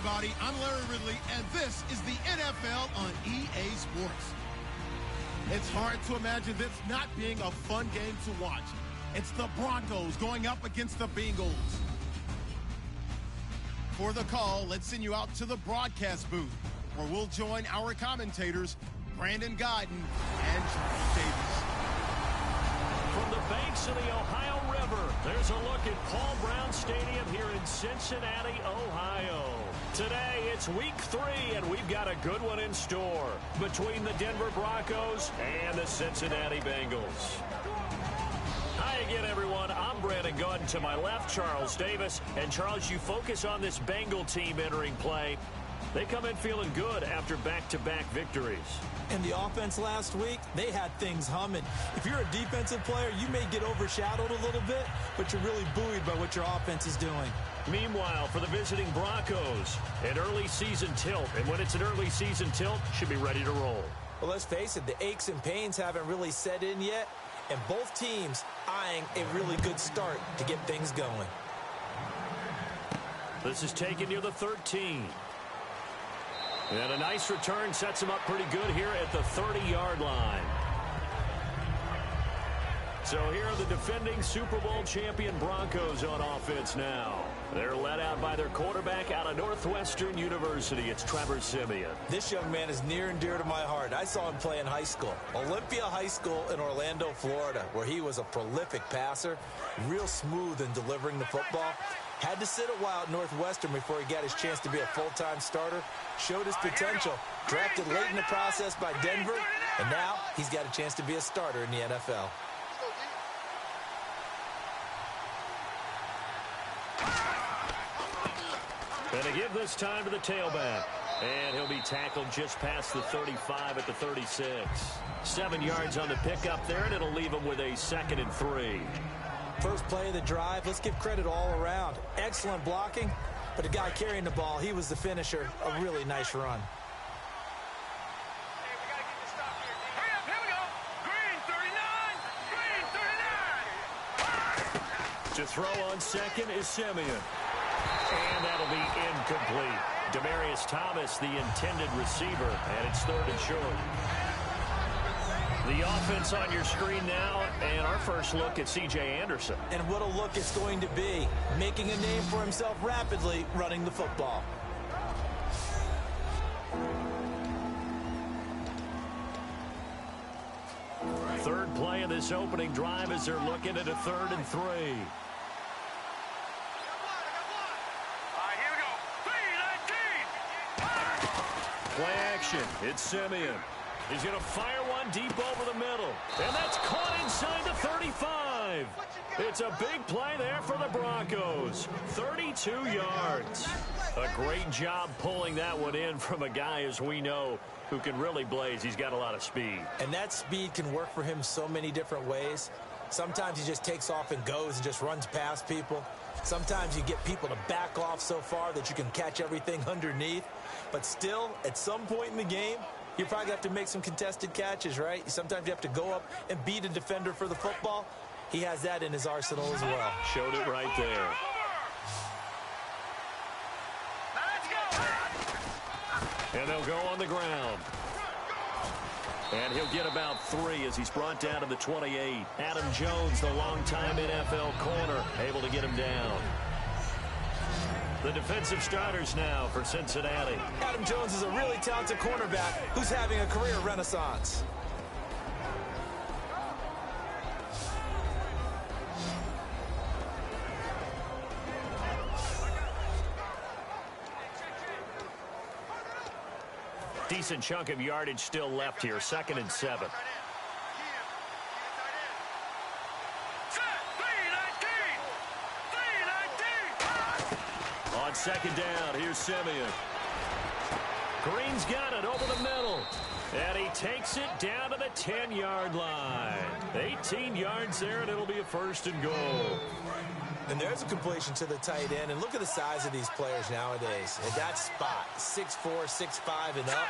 everybody. I'm Larry Ridley, and this is the NFL on EA Sports. It's hard to imagine this not being a fun game to watch. It's the Broncos going up against the Bengals. For the call, let's send you out to the broadcast booth, where we'll join our commentators, Brandon Godden and Charles Davis. From the banks of the Ohio River, there's a look at Paul Brown Stadium here in Cincinnati, Ohio. Today, it's week 3, and we've got a good one in store between the Denver Broncos and the Cincinnati Bengals. Hi again, everyone. I'm Brandon Godden. To my left, Charles Davis. And, Charles, you focus on this Bengal team entering play. They come in feeling good after back-to-back victories. And the offense last week, they had things humming. If you're a defensive player, you may get overshadowed a little bit, but you're really buoyed by what your offense is doing. Meanwhile, for the visiting Broncos, an early season tilt. And when it's an early season tilt, should be ready to roll. Well, let's face it, the aches and pains haven't really set in yet, and both teams eyeing a really good start to get things going. This is taken near the 13. And a nice return sets him up pretty good here at the 30-yard line. So here are the defending Super Bowl champion Broncos on offense now. They're led out by their quarterback out of Northwestern University. It's Trevor Siemian. This young man is near and dear to my heart. I saw him play in high school. Olympia High School in Orlando, Florida, where he was a prolific passer, real smooth in delivering the football. Had to sit a while at Northwestern before he got his chance to be a full-time starter. Showed his potential. Drafted late in the process by Denver. And now he's got a chance to be a starter in the NFL. And to give this time to the tailback. And he'll be tackled just past the 35 at the 36. 7 yards on the pickup there, and it'll leave him with a 2nd and 3. First play of the drive, let's give credit all around. Excellent blocking, but the guy carrying the ball, he was the finisher. A really nice run. Hey, we got to get this stop here. Hurry up, here we go. Green 39. Green 39. To throw on second is Siemian. And that'll be incomplete. Demaryius Thomas, the intended receiver, and it's 3rd and short. The offense on your screen now, and our first look at C.J. Anderson. And what a look it's going to be. Making a name for himself rapidly, running the football. Third play of this opening drive as they're looking at a 3rd and 3. All right, here we go. 3-19. Play action. It's Siemian. He's going to fire one deep over the middle. And that's caught inside the 35. It's a big play there for the Broncos. 32 yards. A great job pulling that one in from a guy, as we know, who can really blaze. He's got a lot of speed. And that speed can work for him so many different ways. Sometimes he just takes off and goes and just runs past people. Sometimes you get people to back off so far that you can catch everything underneath. But still, at some point in the game, you probably have to make some contested catches, right? Sometimes you have to go up and beat a defender for the football. He has that in his arsenal as well. Showed it right there. And they'll go on the ground. And he'll get about 3 as he's brought down to the 28. Adam Jones, the longtime NFL corner, able to get him down. The defensive starters now for Cincinnati. Adam Jones is a really talented cornerback who's having a career renaissance. Decent chunk of yardage still left here. 2nd and 7. On 2nd down, here's Siemian. Green's got it over the middle. And he takes it down to the 10-yard line. 18 yards there, and it'll be a 1st and goal. And there's a completion to the tight end. And look at the size of these players nowadays. At that spot, 6'4", 6'5", and up.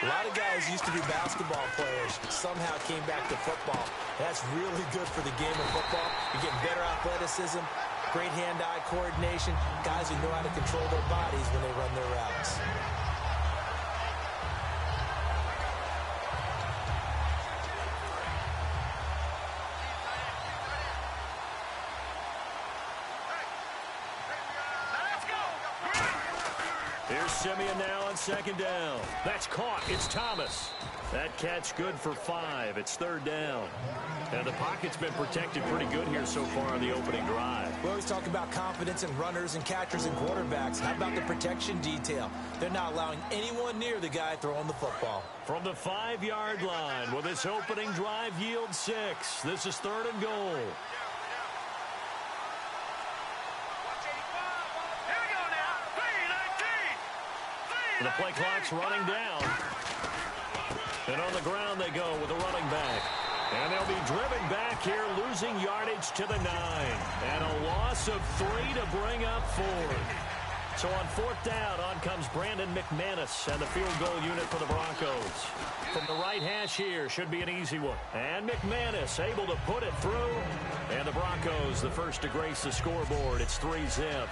A lot of guys used to be basketball players, somehow came back to football. That's really good for the game of football. You're getting better athleticism, Great hand-eye coordination. Guys who know how to control their bodies when they run their routes. Here's Simeon now on second down. That's caught. It's Thomas. That catch good for 5. It's third down. And the pocket's been protected pretty good here so far on the opening drive. We always talk about confidence in runners and catchers and quarterbacks. How about the protection detail? They're not allowing anyone near the guy throwing the football. From the 5-yard line, will this opening drive yield 6? This is third and goal. The play clock's running down. And on the ground they go with a running back. And they'll be driven back here, losing yardage to the 9. And a loss of 3 to bring up 4. So on fourth down, on comes Brandon McManus and the field goal unit for the Broncos. From the right hash here, should be an easy one. And McManus able to put it through. And the Broncos, the first to grace the scoreboard. It's 3-zip.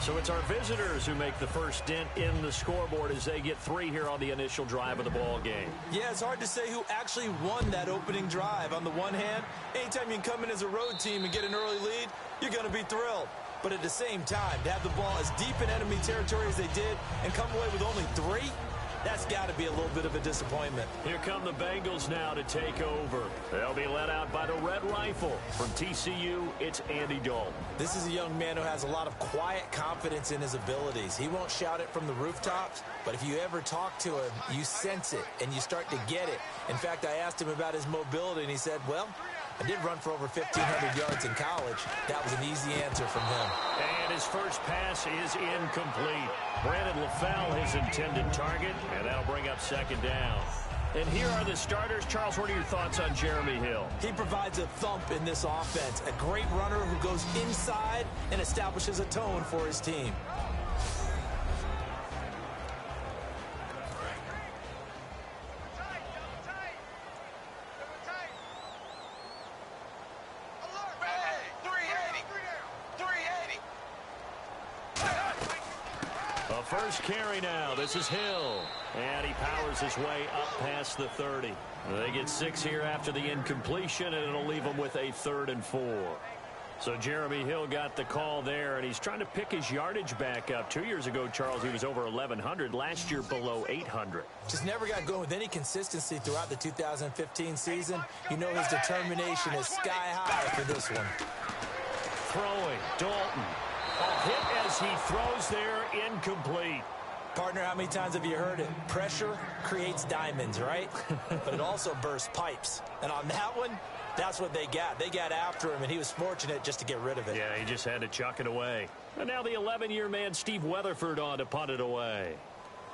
So it's our visitors who make the first dent in the scoreboard as they get 3 here on the initial drive of the ball game. Yeah, it's hard to say who actually won that opening drive. On the one hand, anytime you can come in as a road team and get an early lead, you're going to be thrilled. But at the same time, to have the ball as deep in enemy territory as they did and come away with only 3, that's got to be a little bit of a disappointment. Here come the Bengals now to take over. They'll be led out by the Red Rifle. From TCU, it's Andy Dalton. This is a young man who has a lot of quiet confidence in his abilities. He won't shout it from the rooftops, but if you ever talk to him, you sense it and you start to get it. In fact, I asked him about his mobility, and he said, well, I did run for over 1,500 yards in college. That was an easy answer from him. And his first pass is incomplete. Brandon LaFell, his intended target, and that'll bring up second down. And here are the starters. Charles, what are your thoughts on Jeremy Hill? He provides a thump in this offense. A great runner who goes inside and establishes a tone for his team. First carry now. This is Hill. And he powers his way up past the 30. They get 6 here after the incompletion, and it'll leave them with a 3rd and 4. So Jeremy Hill got the call there, and he's trying to pick his yardage back up. 2 years ago, Charles, he was over 1,100. Last year, below 800. Just never got going with any consistency throughout the 2015 season. You know his determination is sky high for this one. Throwing. Dalton. A hit as he throws there, incomplete. Partner, how many times have you heard it? Pressure creates diamonds, right? But it also bursts pipes. And on that one, that's what they got. They got after him, and he was fortunate just to get rid of it. Yeah, he just had to chuck it away. And now the 11-year man, Steve Weatherford, on to punt it away.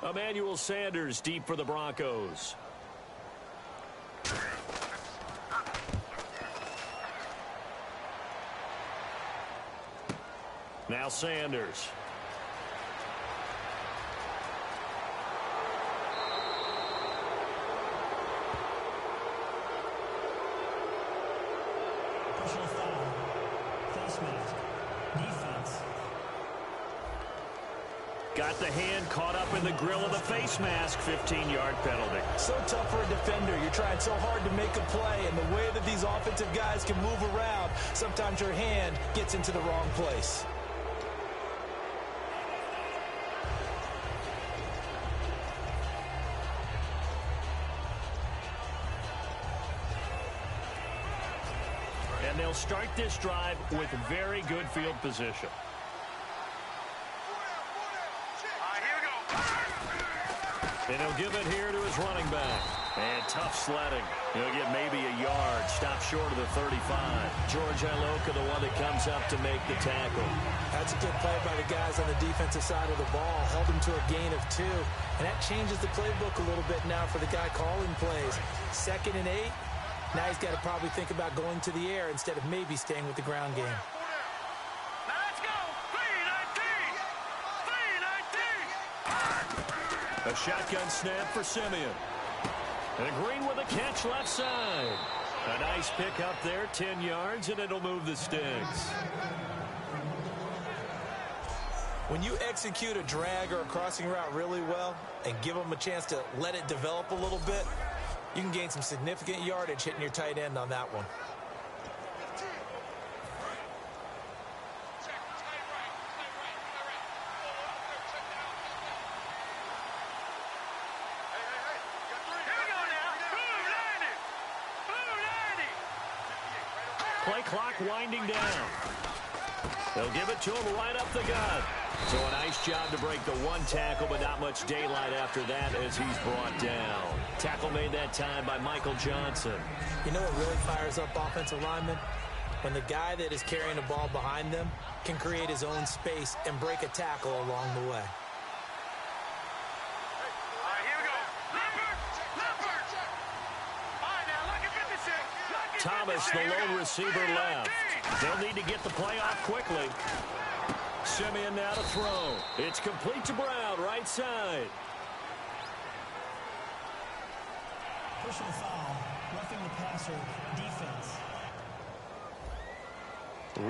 Emmanuel Sanders deep for the Broncos. Now Sanders. Personal foul. Face mask. Defense. Got the hand caught up in the grill of the face mask. 15-yard penalty. So tough for a defender. You're trying so hard to make a play, and the way that these offensive guys can move around, sometimes your hand gets into the wrong place. And they'll start this drive with very good field position. And he'll give it here to his running back. And tough sledding. He'll get maybe a yard. Stop short of the 35. George Iloka, the one that comes up to make the tackle. That's a good play by the guys on the defensive side of the ball. Held him to a gain of 2. And that changes the playbook a little bit now for the guy calling plays. 2nd and 8. Now he's got to probably think about going to the air instead of maybe staying with the ground game. Now let's go. 3-19. 3-19. A shotgun snap for Simeon. And Green with a catch left side. A nice pick up there, 10 yards, and it'll move the sticks. When you execute a drag or a crossing route really well and give them a chance to let it develop a little bit, you can gain some significant yardage hitting your tight end on that one. Play clock winding down. They'll give it to him right up the gut. So a nice job to break the one tackle, but not much daylight after that as he's brought down. Tackle made that time by Michael Johnson. You know what really fires up offensive linemen? When the guy that is carrying the ball behind them can create his own space and break a tackle along the way. Thomas, the lone receiver, left. They'll need to get the play off quickly. Simeon now to throw. It's complete to Brown, right side. Personal foul, roughing the passer, defense.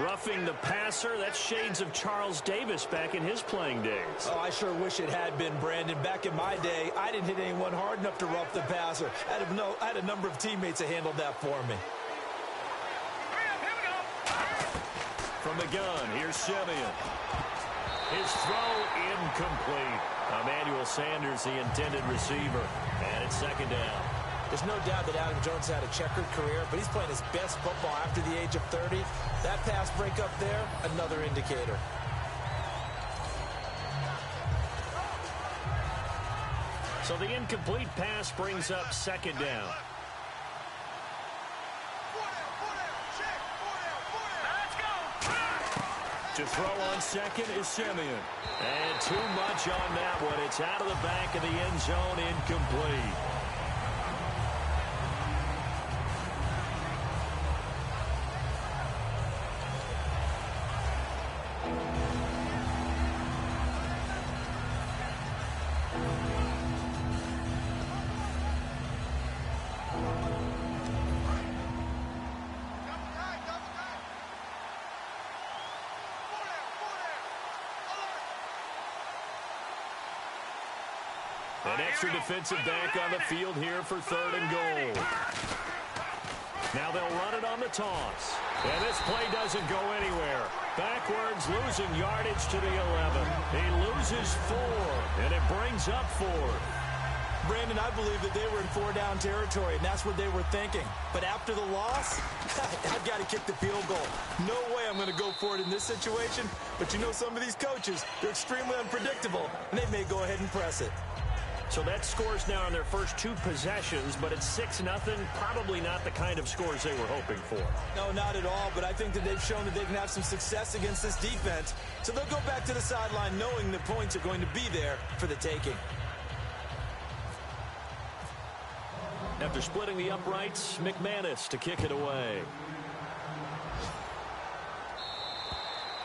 Roughing the passer, that's shades of Charles Davis back in his playing days. Oh, I sure wish it had been, Brandon. Back in my day, I didn't hit anyone hard enough to rough the passer. I had a number of teammates that handled that for me. From the gun, here's Simeon. His throw incomplete. Emmanuel Sanders, the intended receiver. And it's second down. There's no doubt that Adam Jones had a checkered career, but he's playing his best football after the age of 30. That pass break up there, another indicator. So the incomplete pass brings up second down. To throw on second is Simeon. And too much on that one. It's out of the back of the end zone, incomplete. An extra defensive back on the field here for third and goal. Now they'll run it on the toss. And this play doesn't go anywhere. Backwards, losing yardage to the 11. He loses 4, and it brings up 4. Brandon, I believe that they were in 4-down territory, and that's what they were thinking. But after the loss, I've got to kick the field goal. No way I'm going to go for it in this situation. But you know, some of these coaches, they're extremely unpredictable, and they may go ahead and press it. So that scores now on their first 2 possessions, but it's 6-0. Probably not the kind of scores they were hoping for. No, not at all, but I think that they've shown that they can have some success against this defense. So they'll go back to the sideline knowing the points are going to be there for the taking. After splitting the uprights, McManus to kick it away.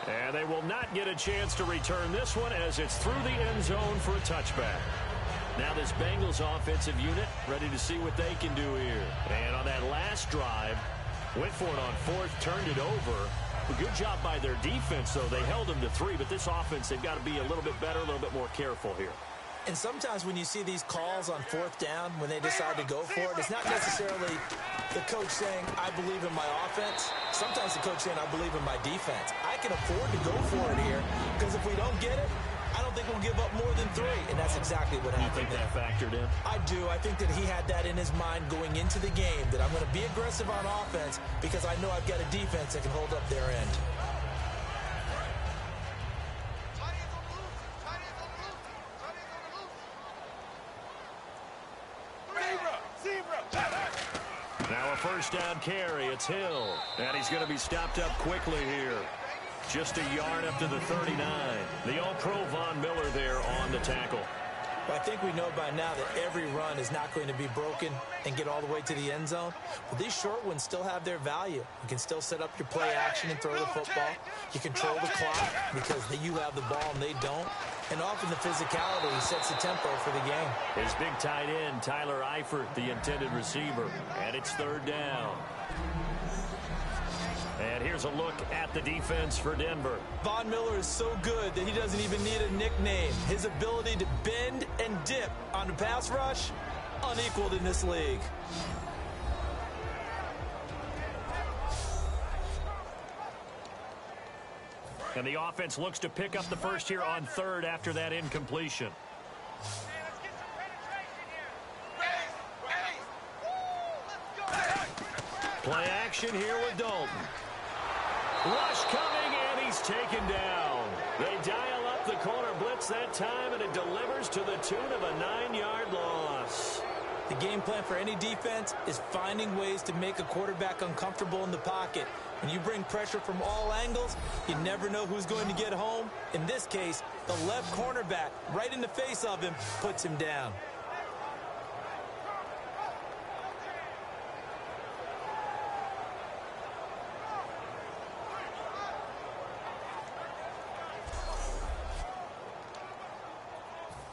And they will not get a chance to return this one as it's through the end zone for a touchback. Now this Bengals offensive unit ready to see what they can do here. And on that last drive, went for it on 4th, turned it over. A good job by their defense, though. They held them to 3, but this offense, they've got to be a little bit better, a little bit more careful here. And sometimes when you see these calls on 4th down, when they decide to go for it, it's not necessarily the coach saying, I believe in my offense. Sometimes the coach saying, I believe in my defense. I can afford to go for it here because if we don't get it, I don't think we'll give up more than 3, and that's exactly what happened. You think that factored in? I do. I think that he had that in his mind going into the game, that I'm going to be aggressive on offense because I know I've got a defense that can hold up their end. Now a first down carry. It's Hill, and he's going to be stopped up quickly here. Just a yard up to the 39. The All-Pro Von Miller there on the tackle. Well, I think we know by now that every run is not going to be broken and get all the way to the end zone. But these short ones still have their value. You can still set up your play action and throw the football. You control the clock because you have the ball and they don't. And often the physicality sets the tempo for the game. His big tight end, Tyler Eifert, the intended receiver. And it's third down. And here's a look at the defense for Denver. Von Miller is so good that he doesn't even need a nickname. His ability to bend and dip on the pass rush, unequaled in this league. And the offense looks to pick up the first here on third after that incompletion. Play action here with Dalton. Rush coming, and he's taken down. They dial up the corner blitz that time, and it delivers to the tune of a 9-yard loss. The game plan for any defense is finding ways to make a quarterback uncomfortable in the pocket. When you bring pressure from all angles, you never know who's going to get home. In this case, the left cornerback, right in the face of him, puts him down.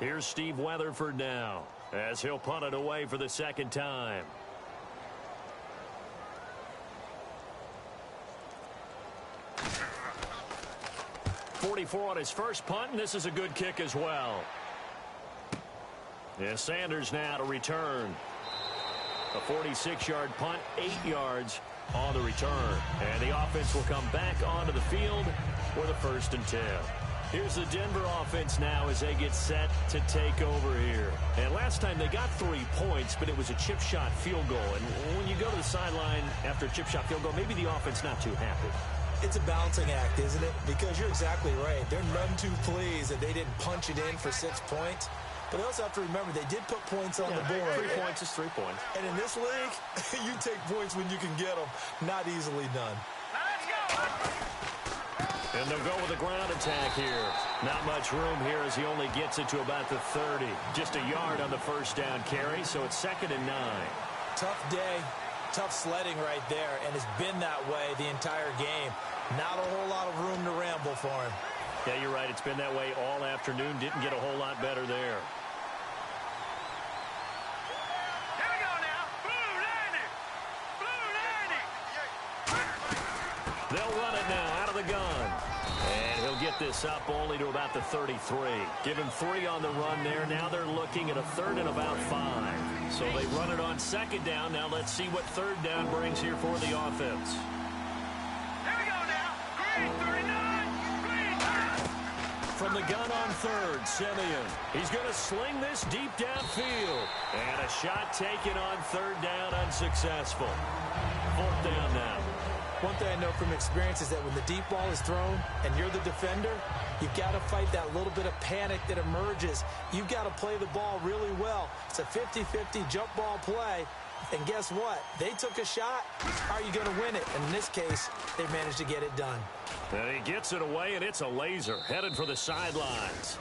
Here's Steve Weatherford now, as he'll punt it away for the second time. .44 on his first punt, and this is a good kick as well. Yeah, Sanders now to return. A 46-yard punt, 8 yards on the return. And the offense will come back onto the field for the 1st and 10. Here's the Denver offense now as they get set to take over here. And last time they got 3 points, but it was a chip shot field goal. And when you go to the sideline after a chip shot field goal, maybe the offense not too happy. It's a balancing act, isn't it? Because you're exactly right. They're none too pleased that they didn't punch it in for 6 points. But they also have to remember they did put points on the board. 3 points is 3 points. And in this league, you take points when you can get them. Not easily done. And they'll go with a ground attack here. Not much room here as he only gets it to about the 30. Just a yard on the first down carry, so it's 2nd and 9. Tough day, tough sledding right there, and it's been that way the entire game. Not a whole lot of room to ramble for him. Yeah, you're right. It's been that way all afternoon. Didn't get a whole lot better there. Here we go now. Blue landing. Blue landing. They'll run it now out of the gun. And he'll get this up only to about the 33. Give him 3 on the run there. Now they're looking at a 3rd and about 5. So they run it on 2nd down. Now let's see what 3rd down brings here for the offense. Here we go now. Green 39. Green. From the gun on 3rd, Simeon. He's going to sling this deep downfield. And a shot taken on 3rd down, unsuccessful. 4th down now. One thing I know from experience is that when the deep ball is thrown and you're the defender, you've got to fight that little bit of panic that emerges. You've got to play the ball really well. It's a 50-50 jump ball play. And guess what? They took a shot. Are you going to win it? And in this case, they managed to get it done. And he gets it away, and it's a laser headed for the sidelines.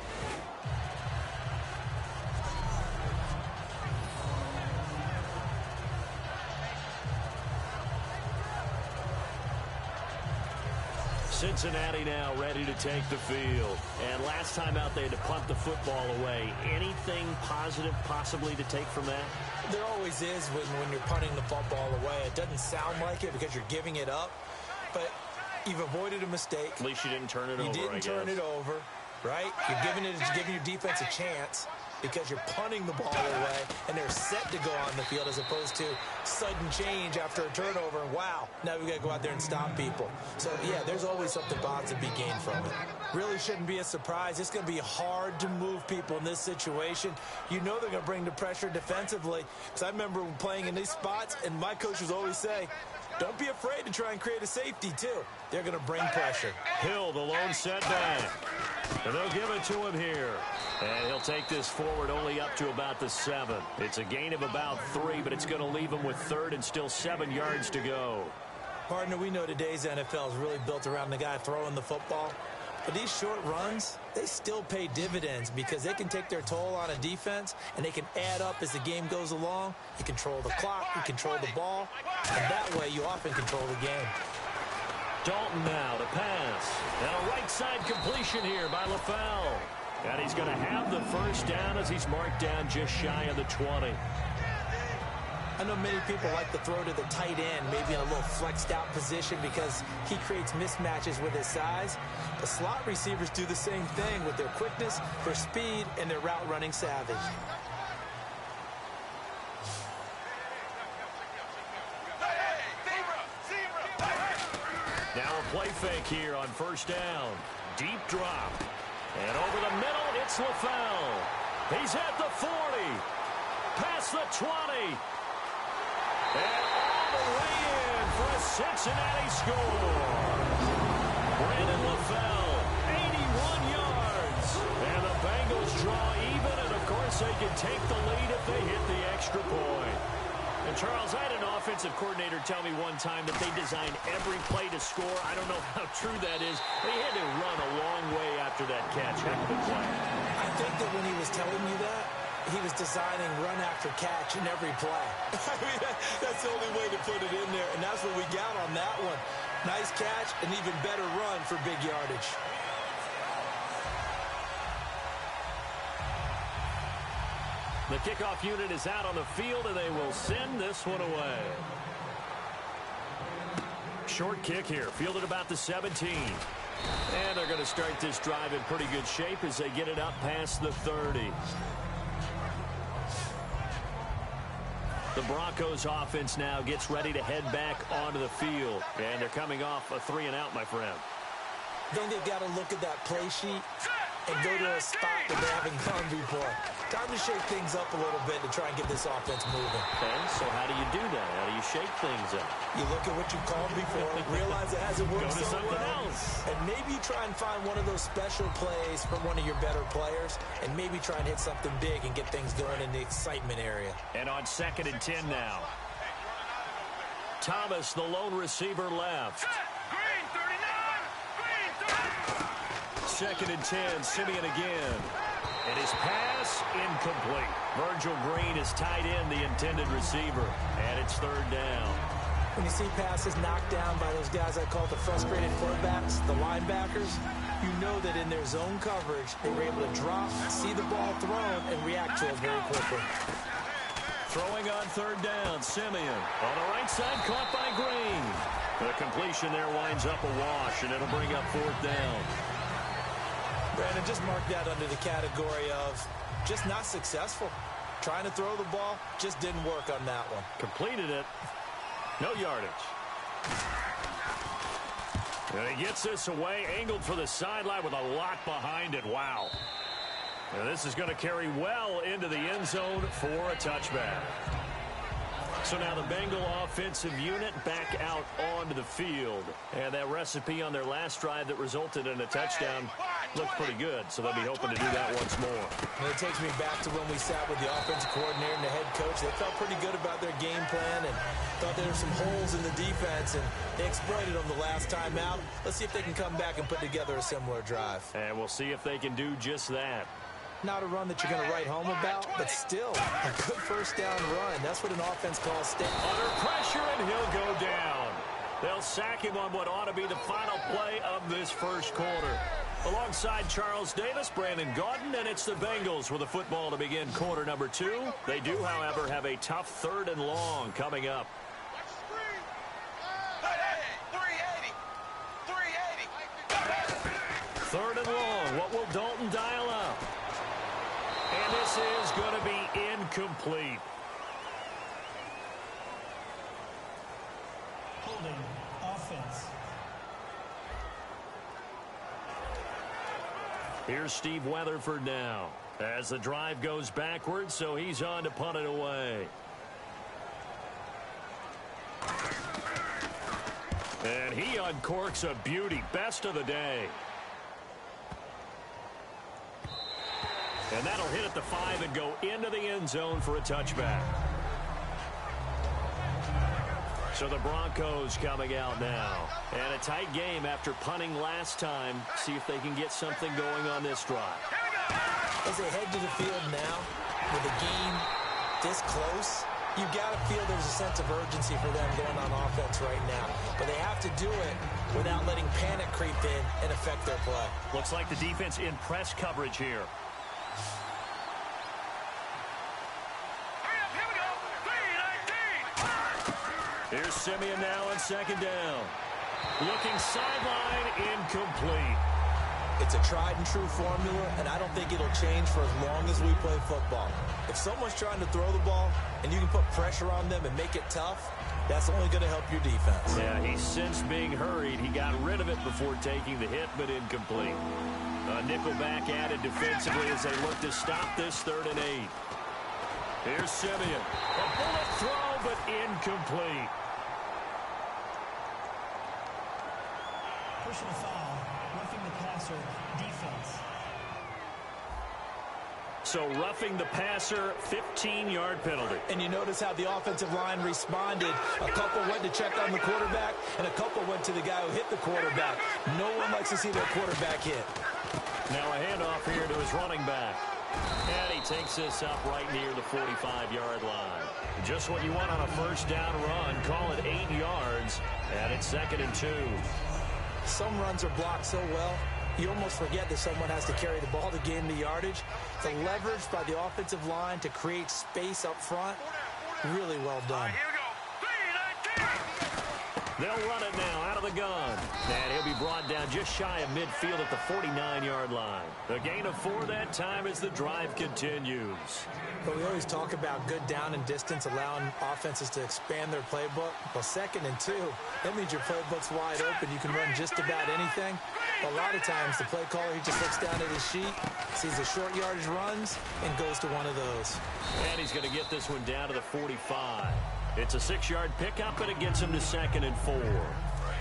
Cincinnati now ready to take the field. And last time out, they had to punt the football away. Anything positive possibly to take from that? There always is when you're punting the football away. It doesn't sound like it because you're giving it up, but you've avoided a mistake. At least you didn't turn it over, You didn't turn it over, right? You're giving your defense a chance because you're punting the ball away, and they're set to go on the field as opposed to sudden change after a turnover. And wow, now we got to go out there and stop people. So, yeah, there's always something positive to be gained from it. Really shouldn't be a surprise. It's going to be hard to move people in this situation. You know they're going to bring the pressure defensively. Because I remember playing in these spots, and my coaches always say, don't be afraid to try and create a safety, too. They're going to bring pressure. Hill, the lone setback. And they'll give it to him here. And he'll take this forward only up to about the 7. It's a gain of about 3, but it's going to leave him with 3rd and still 7 yards to go. Partner, we know today's NFL is really built around the guy throwing the football. But these short runs, they still pay dividends because they can take their toll on a defense, and they can add up as the game goes along. You control the clock, you control the ball, and that way you often control the game. Dalton now to pass. And a right side completion here by LaFell. And he's going to have the first down as he's marked down just shy of the 20. I I know many people like to throw to the tight end, maybe in a little flexed out position because he creates mismatches with his size. The slot receivers do the same thing with their quickness, their speed, and their route running savvy. Now a play fake here on first down. Deep drop. And over the middle, it's LaFell. He's at the 40. Past the 20. And all the way in for a Cincinnati score. Brandon LaFell, 81 yards. And the Bengals draw even, and of course they can take the lead if they hit the extra point. And Charles, I had an offensive coordinator tell me one time that they designed every play to score. I don't know how true that is. They had to run a long way after that catch. Heck of a play. I think that when he was telling you that, he was designing run after catch in every play. I mean, that's the only way to put it in there, and that's what we got on that one. Nice catch, an even better run for big yardage. The kickoff unit is out on the field, and they will send this one away. Short kick here, fielded about the 17. And they're going to start this drive in pretty good shape as they get it up past the 30. The Broncos offense now gets ready to head back onto the field. And they're coming off a 3-and-out, my friend. I think they've got to look at that play sheet and go to a spot that they haven't gone before. Time to shake things up a little bit to try and get this offense moving. Okay, so how do you do that? How do you shake things up? You look at what you called before, realize it hasn't worked Go to so something well, else. and maybe try and find one of those special plays from one of your better players, and maybe try and hit something big and get things going in the excitement area. And on 2nd and 10 now. Thomas, the lone receiver, left. Green 39. Green 39. 2nd and 10, Simeon again. And his pass incomplete. Virgil Green has tied in the intended receiver. And it's 3rd down. When you see passes knocked down by those guys I call the frustrated fullbacks, the linebackers, you know that in their zone coverage, they were able to drop, see the ball thrown, and react to it very quickly. Throwing on 3rd down, Simeon. On the right side, caught by Green. The completion there winds up a wash, and it'll bring up 4th down. Brandon, just mark that under the category of just not successful. Trying to throw the ball, just didn't work on that one. Completed it. No yardage. And he gets this away, angled for the sideline with a lot behind it. Wow. And this is going to carry well into the end zone for a touchback. So now the Bengal offensive unit back out onto the field. And that recipe on their last drive that resulted in a touchdown looked pretty good. So they'll be hoping to do that once more. And it takes me back to when we sat with the offensive coordinator and the head coach. They felt pretty good about their game plan and thought there were some holes in the defense. And they exploited them the last time out. Let's see if they can come back and put together a similar drive. And we'll see if they can do just that. Not a run that you're going to write home about, but still a good first down run. That's what an offense calls state. Under pressure, and he'll go down. They'll sack him on what ought to be the final play of this first quarter. Alongside Charles Davis, Brandon Gaudin, and it's the Bengals with the football to begin quarter number 2. They do, however, have a tough 3rd and long coming up. 3rd and long. What will Dalton dial up? And this is going to be incomplete. Holding offense. Here's Steve Weatherford now as the drive goes backwards, so he's on to punt it away. And he uncorks a beauty. Best of the day. And that'll hit at the 5 and go into the end zone for a touchback. So the Broncos coming out now. And a tight game after punting last time. See if they can get something going on this drive. As they head to the field now, with the game this close, you've got to feel there's a sense of urgency for them going on offense right now. But they have to do it without letting panic creep in and affect their play. Looks like the defense in press coverage here. Here we go. 3-19. Here's Simeon now on second down. Looking sideline, incomplete. It's a tried-and-true formula, and I don't think it'll change for as long as we play football. If someone's trying to throw the ball and you can put pressure on them and make it tough, that's only going to help your defense. Yeah, he sensed being hurried. He got rid of it before taking the hit, but incomplete. Nickelback added defensively as they look to stop this 3rd and 8. Here's Simeon. A bullet throw, but incomplete. Personal foul, roughing the passer, defense. So roughing the passer, 15-yard penalty. And you notice how the offensive line responded. A couple went to check on the quarterback, and a couple went to the guy who hit the quarterback. No one likes to see their quarterback hit. Now a handoff here to his running back. And he takes this up right near the 45-yard line. Just what you want on a first down run. Call it 8 yards, and it's 2nd and 2. Some runs are blocked so well, you almost forget that someone has to carry the ball to gain the yardage. The leverage by the offensive line to create space up front, really well done. Here we go. 3-19. They'll run it now out of the gun. And he'll be brought down just shy of midfield at the 49-yard line. A gain of 4 that time as the drive continues. But we always talk about good down and distance, allowing offenses to expand their playbook. Well, 2nd and 2, that means your playbook's wide open. You can run just about anything. A lot of times, the play caller, he just looks down at his sheet, sees the short yardage runs, and goes to one of those. And he's going to get this one down to the 45. It's a 6-yard pickup, and it gets him to 2nd and 4.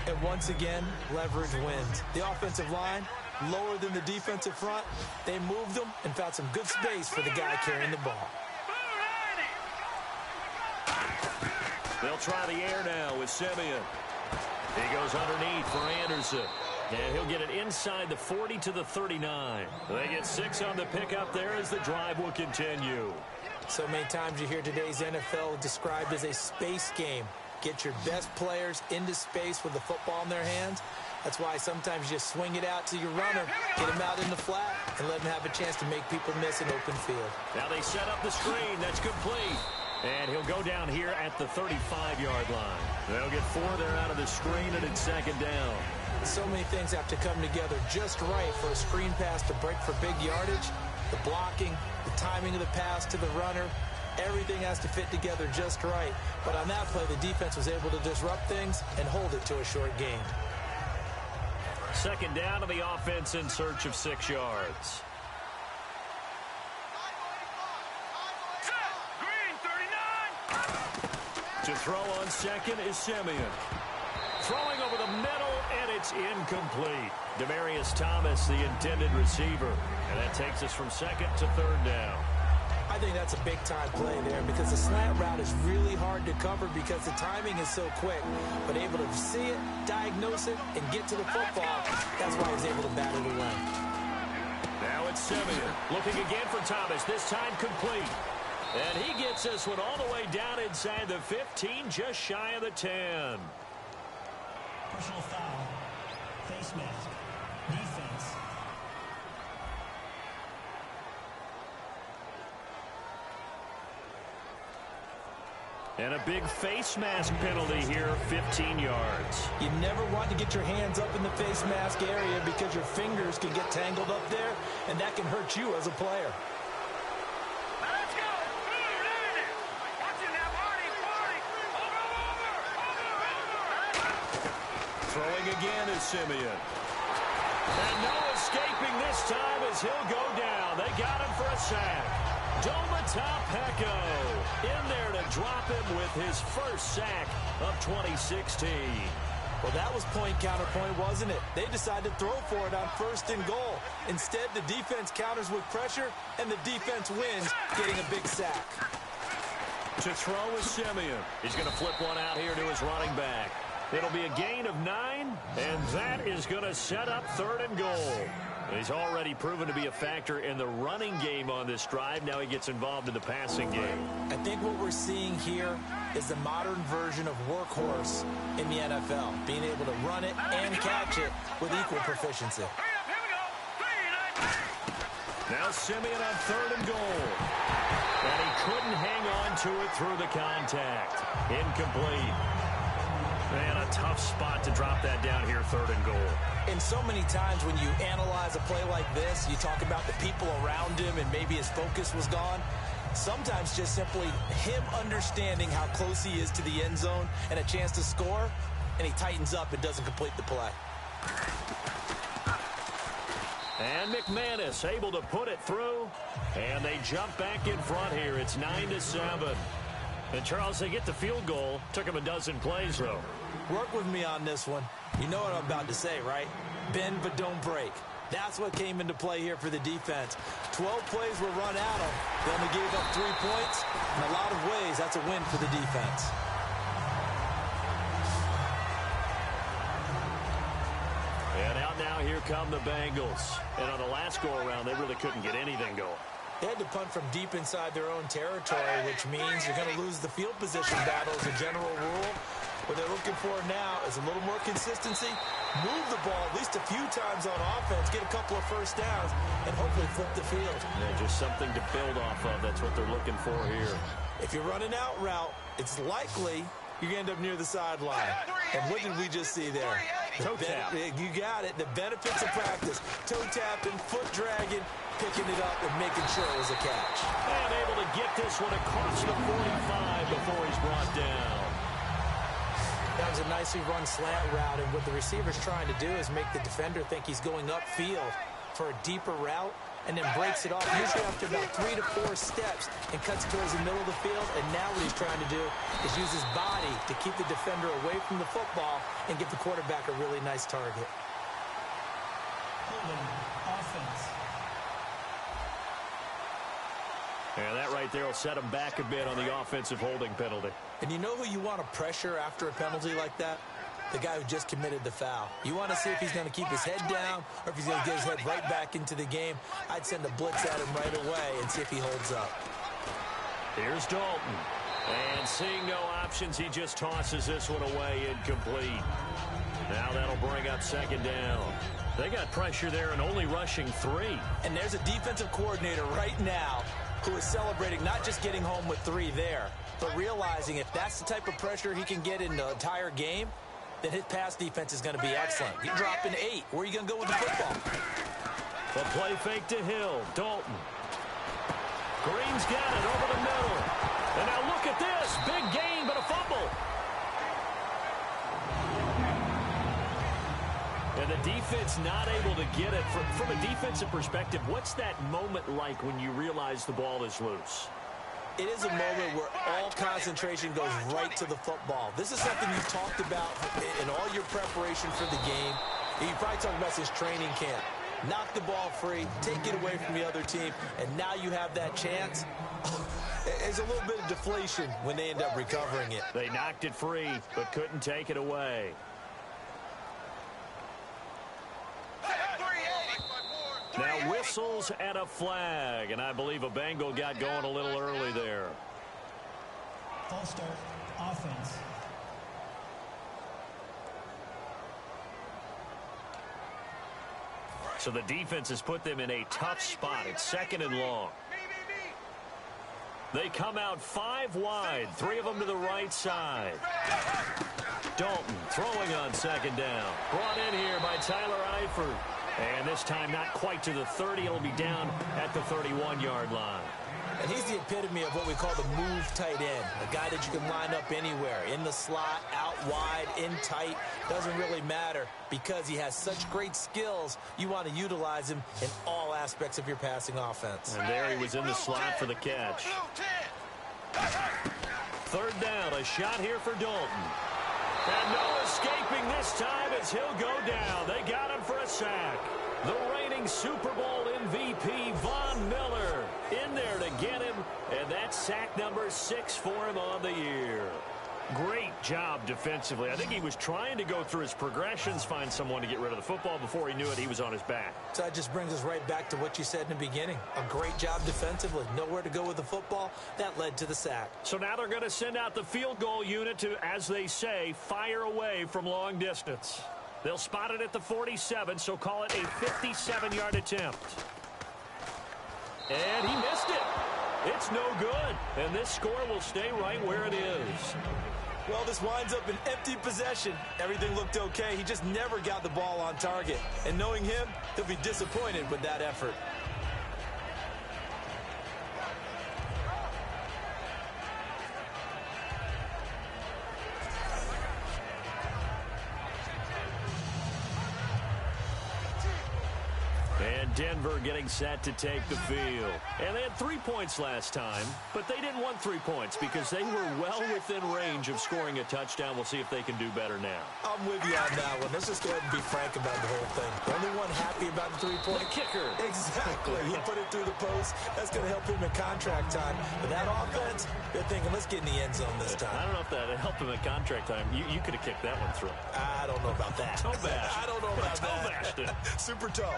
And once again, leverage wins. The offensive line, lower than the defensive front. They moved them and found some good space for the guy carrying the ball. They'll try the air now with Simeon. He goes underneath for Anderson. And he'll get it inside the 40 to the 39. They get 6 on the pickup there as the drive will continue. So many times you hear today's NFL described as a space game. Get your best players into space with the football in their hands. That's why sometimes you just swing it out to your runner, get him out in the flat, and let him have a chance to make people miss an open field. Now they set up the screen. That's complete. And he'll go down here at the 35-yard line. They'll get 4 there out of the screen, and it's 2nd down. So many things have to come together just right for a screen pass to break for big yardage. The blocking, the timing of the pass to the runner, everything has to fit together just right. But on that play, the defense was able to disrupt things and hold it to a short gain. 2nd down to the offense in search of 6 yards. Green 39. To throw on 2nd is Simeon. Throwing over the middle, and it's incomplete. Demaryius Thomas, the intended receiver. And that takes us from 2nd to 3rd down. I think that's a big-time play there because the slant route is really hard to cover because the timing is so quick. But able to see it, diagnose it, and get to the football, that's why he's able to bat it away. Now it's Simeon. Looking again for Thomas, this time complete. And he gets this one all the way down inside the 15, just shy of the 10. Personal foul, face mask, defense. And a big face mask penalty here, 15 yards. You never want to get your hands up in the face mask area because your fingers can get tangled up there, and that can hurt you as a player. Let's go. Blue 90. Watch it now, party. Over. Throwing again is Simeon. And no escaping this time as he'll go down. They got him for a sack. Domata in there to drop him with his first sack of 2016. Well, that was point counterpoint, wasn't it? They decided to throw for it on 1st and goal. Instead, the defense counters with pressure, and the defense wins, getting a big sack. To throw is Simeon. He's going to flip one out here to his running back. It'll be a gain of 9, and that is going to set up 3rd and goal. He's already proven to be a factor in the running game on this drive. Now he gets involved in the passing game. I think what we're seeing here is the modern version of workhorse in the NFL, being able to run it and catch it with equal proficiency. Here we go. 3-19. Now Simeon on 3rd and goal. And he couldn't hang on to it through the contact. Incomplete. And a tough spot to drop that down here, 3rd and goal. And so many times when you analyze a play like this, you talk about the people around him and maybe his focus was gone. Sometimes just simply him understanding how close he is to the end zone and a chance to score, and he tightens up and doesn't complete the play. And McManus able to put it through, and they jump back in front here. It's 9-7. And, Charles, they get the field goal. Took him a dozen plays, though. Work with me on this one. You know what I'm about to say, right? Bend but don't break. That's what came into play here for the defense. 12 plays were run at them. They only gave up 3 points. In a lot of ways, that's a win for the defense. And out now, here come the Bengals. And on the last go-around, they really couldn't get anything going. They had to punt from deep inside their own territory, which means you're going to lose the field position battle as a general rule. What they're looking for now is a little more consistency, move the ball at least a few times on offense, get a couple of first downs, and hopefully flip the field. Yeah, just something to build off of. That's what they're looking for here. If you're running out route, it's likely you're going to end up near the sideline. And what did we just see there? Toe tap. You got it. The benefits of practice. Toe tapping, foot dragging, picking it up and making sure it was a catch. And able to get this one across the 45 before he's brought down. That was a nicely run slant route, and what the receiver's trying to do is make the defender think he's going upfield for a deeper route, and then breaks it off, usually after about 3 to 4 steps, and cuts towards the middle of the field. And now what he's trying to do is use his body to keep the defender away from the football and give the quarterback a really nice target. Holding offense. And that right there will set him back a bit on the offensive holding penalty. And you know who you want to pressure after a penalty like that? The guy who just committed the foul. You want to see if he's going to keep his head down or if he's going to get his head right back into the game. I'd send a blitz at him right away and see if he holds up. Here's Dalton. And seeing no options, he just tosses this one away, incomplete. Now that'll bring up 2nd down. They got pressure there and only rushing 3. And there's a defensive coordinator right now who is celebrating not just getting home with 3 there, but realizing if that's the type of pressure he can get in the entire game, then his pass defense is going to be excellent. You're dropping 8. Where are you going to go with the football? The play fake to Hill. Dalton. Green's got it over the middle. And now look at this. Big gain, but a fumble. And the defense not able to get it. From a defensive perspective, what's that moment like when you realize the ball is loose? It is a moment where all concentration goes right to the football. This is something you've talked about in all your preparation for the game. You probably talked about since training camp. Knock the ball free, take it away from the other team, and now you have that chance. There's a little bit of deflation when they end up recovering it. They knocked it free, but couldn't take it away. Now whistles and a flag, and I believe a Bengal got going a little early there. False start, offense. So the defense has put them in a tough spot. It's 2nd and long. They come out 5 wide, 3 of them to the right side. Dalton throwing on 2nd down. Brought in here by Tyler Eifert. And this time not quite to the 30. It'll be down at the 31-yard line. And he's the epitome of what we call the move tight end. A guy that you can line up anywhere. In the slot, out wide, in tight. Doesn't really matter because he has such great skills. You want to utilize him in all aspects of your passing offense. And there he was in the slot for the catch. 3rd down. A shot here for Dalton. And no escaping this time as he'll go down. They got him for a sack. The reigning Super Bowl MVP, Von Miller, in there to get him. And that's sack number 6 for him on the year. Great job defensively. I think he was trying to go through his progressions, find someone to get rid of the football. Before he knew it, he was on his back. So that just brings us right back to what you said in the beginning. A great job defensively. Nowhere to go with the football. That led to the sack. So now they're going to send out the field goal unit to, as they say, fire away from long distance. They'll spot it at the 47, so call it a 57-yard attempt. And he missed it. It's no good. And this score will stay right where it is. Well, this winds up an empty possession. Everything looked okay. He just never got the ball on target. And knowing him, he'll be disappointed with that effort. And Denver getting set to take the field. And they had 3 points last time, but they didn't want 3 points because they were well within range of scoring a touchdown. We'll see if they can do better now. I'm with you on that one. Let's just go ahead and be frank about the whole thing. The only one happy about the 3-point kicker. Exactly. He put it through the post. That's going to help him in contract time. But that offense, they're thinking, let's get in the end zone this time. I don't know if that helped him in contract time. You could have kicked that one through. I don't know about that. Toe bash. I don't know about toe that. bashed it. Super toe.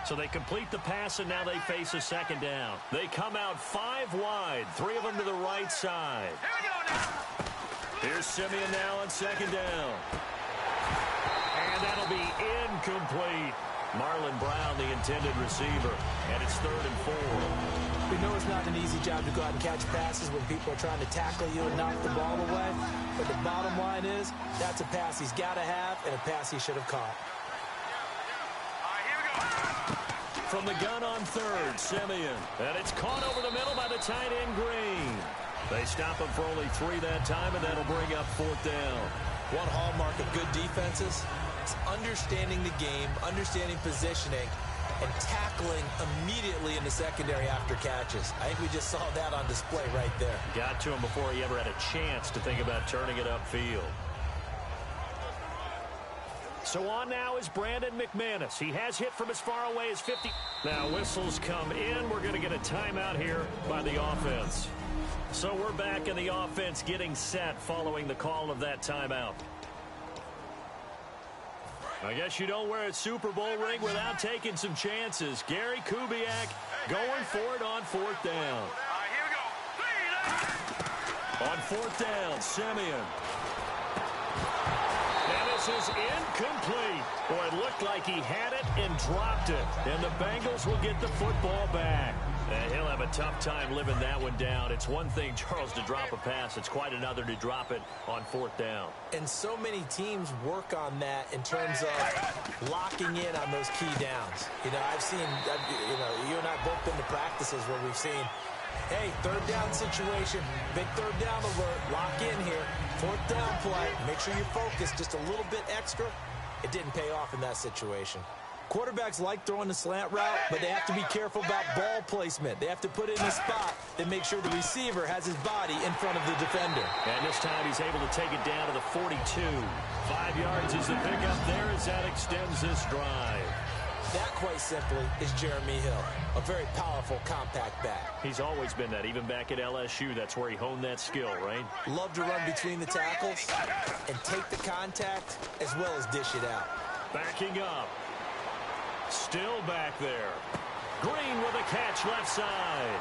So they complete the pass, and now they face a second down. They come out 5 wide, 3 of them to the right side. Here we go now. Here's Simeon now on second down. And that'll be incomplete. Marlon Brown, the intended receiver, and it's 3rd and 4. We know it's not an easy job to go out and catch passes when people are trying to tackle you and knock the ball away. But the bottom line is, that's a pass he's got to have and a pass he should have caught. All right, here we go. From the gun on 3rd, Simeon. And it's caught over the middle by the tight end, Green. They stop him for only 3 that time, and that'll bring up 4th down. One hallmark of good defenses is understanding the game, understanding positioning, and tackling immediately in the secondary after catches. I think we just saw that on display right there. Got to him before he ever had a chance to think about turning it upfield. So on now is Brandon McManus. He has hit from as far away as 50. Now whistles come in. We're going to get a timeout here by the offense. So we're back in the offense getting set following the call of that timeout. I guess you don't wear a Super Bowl ring without taking some chances. Gary Kubiak going for it on 4th down. All right, here we go. On 4th down, Simeon. And this is incomplete. Boy, it looked like he had it and dropped it. And the Bengals will get the football back. And he'll have a tough time living that one down. It's one thing, Charles, to drop a pass. It's quite another to drop it on 4th down. And so many teams work on that in terms of locking in on those key downs. You know, I've seen, you and I both been to practices where we've seen, hey, 3rd down situation, big 3rd down alert, lock in here, 4th down play, make sure you focus just a little bit extra. It didn't pay off in that situation. Quarterbacks like throwing the slant route, but they have to be careful about ball placement. They have to put it in a spot that makes sure the receiver has his body in front of the defender. And this time he's able to take it down to the 42. 5 yards is the pickup there as that extends this drive. That, quite simply, is Jeremy Hill, a very powerful, compact back. He's always been that. Even back at LSU, that's where he honed that skill, right? Love to run between the tackles and take the contact as well as dish it out. Backing up. Still back there. Green with a catch left side.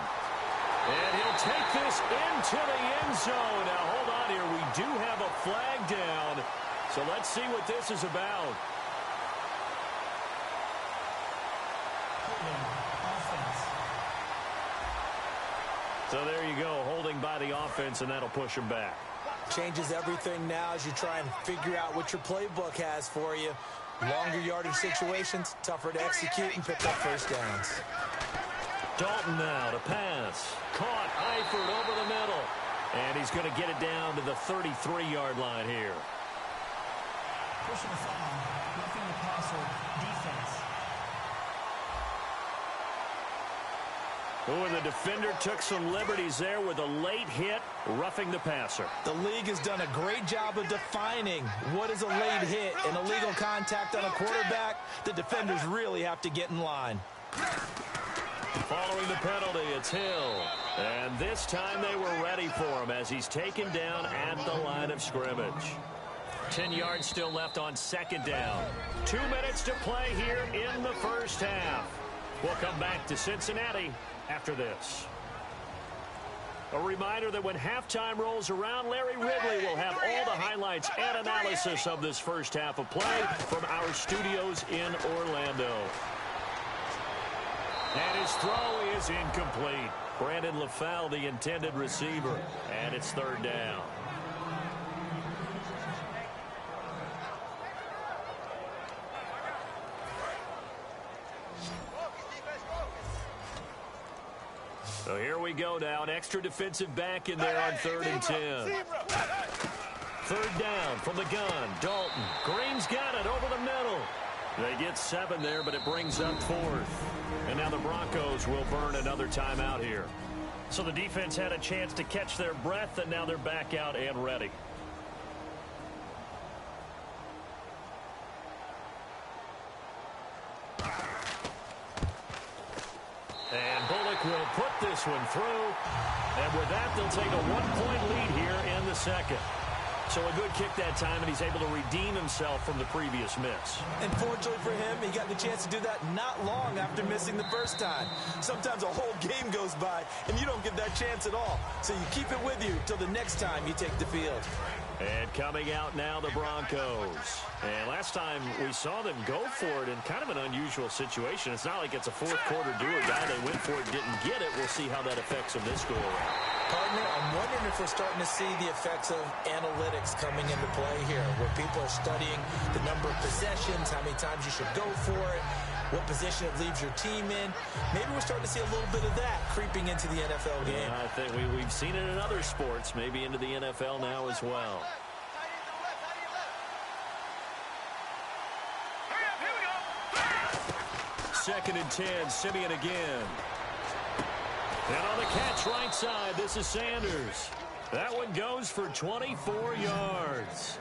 And he'll take this into the end zone. Now, hold on here. We do have a flag down. So let's see what this is about. So there you go, holding by the offense, and that'll push him back. Changes everything now as you try and figure out what your playbook has for you. Longer yardage situations, tougher to execute and pick up 1st downs. Dalton now to pass. Caught Eifert over the middle. And he's going to get it down to the 33-yard line here. Pushing the foul, roughing the passer, defense. Oh, and the defender took some liberties there with a late hit, roughing the passer. The league has done a great job of defining what is a late hit and illegal contact on a quarterback. The defenders really have to get in line. Following the penalty, it's Hill. And this time they were ready for him as he's taken down at the line of scrimmage. 10 yards still left on 2nd down. 2 minutes to play here in the 1st half. We'll come back to Cincinnati after this. A reminder that when halftime rolls around, Larry Ridley will have all the highlights and analysis of this 1st half of play from our studios in Orlando. And his throw is incomplete. Brandon LaFell, the intended receiver, and it's 3rd down. So here we go now. An extra defensive back in there on 3rd and 10. 3rd down from the gun. Dalton. Green's got it over the middle. They get 7 there, but it brings up 4th. And now the Broncos will burn another timeout here. So the defense had a chance to catch their breath, and now they're back out and ready. And Bullock will put this one through. And with that, they'll take a 1-point lead here in the second. So a good kick that time, and he's able to redeem himself from the previous miss. And fortunately for him, he got the chance to do that not long after missing the first time. Sometimes a whole game goes by, and you don't get that chance at all. So you keep it with you till the next time you take the field. And coming out now, the Broncos. And last time we saw them go for it in kind of an unusual situation. It's not like it's a fourth-quarter do-or-die. They went for it, didn't get it. We'll see how that affects them this go-around. Partner, I'm wondering if we're starting to see the effects of analytics coming into play here, where people are studying the number of possessions, how many times you should go for it, what position it leaves your team in. Maybe we're starting to see a little bit of that creeping into the NFL game. Yeah, I think we've seen it in other sports, maybe into the NFL now as well. 2nd and 10, Simeon again. And on the catch right side, this is Sanders. That one goes for 24 yards.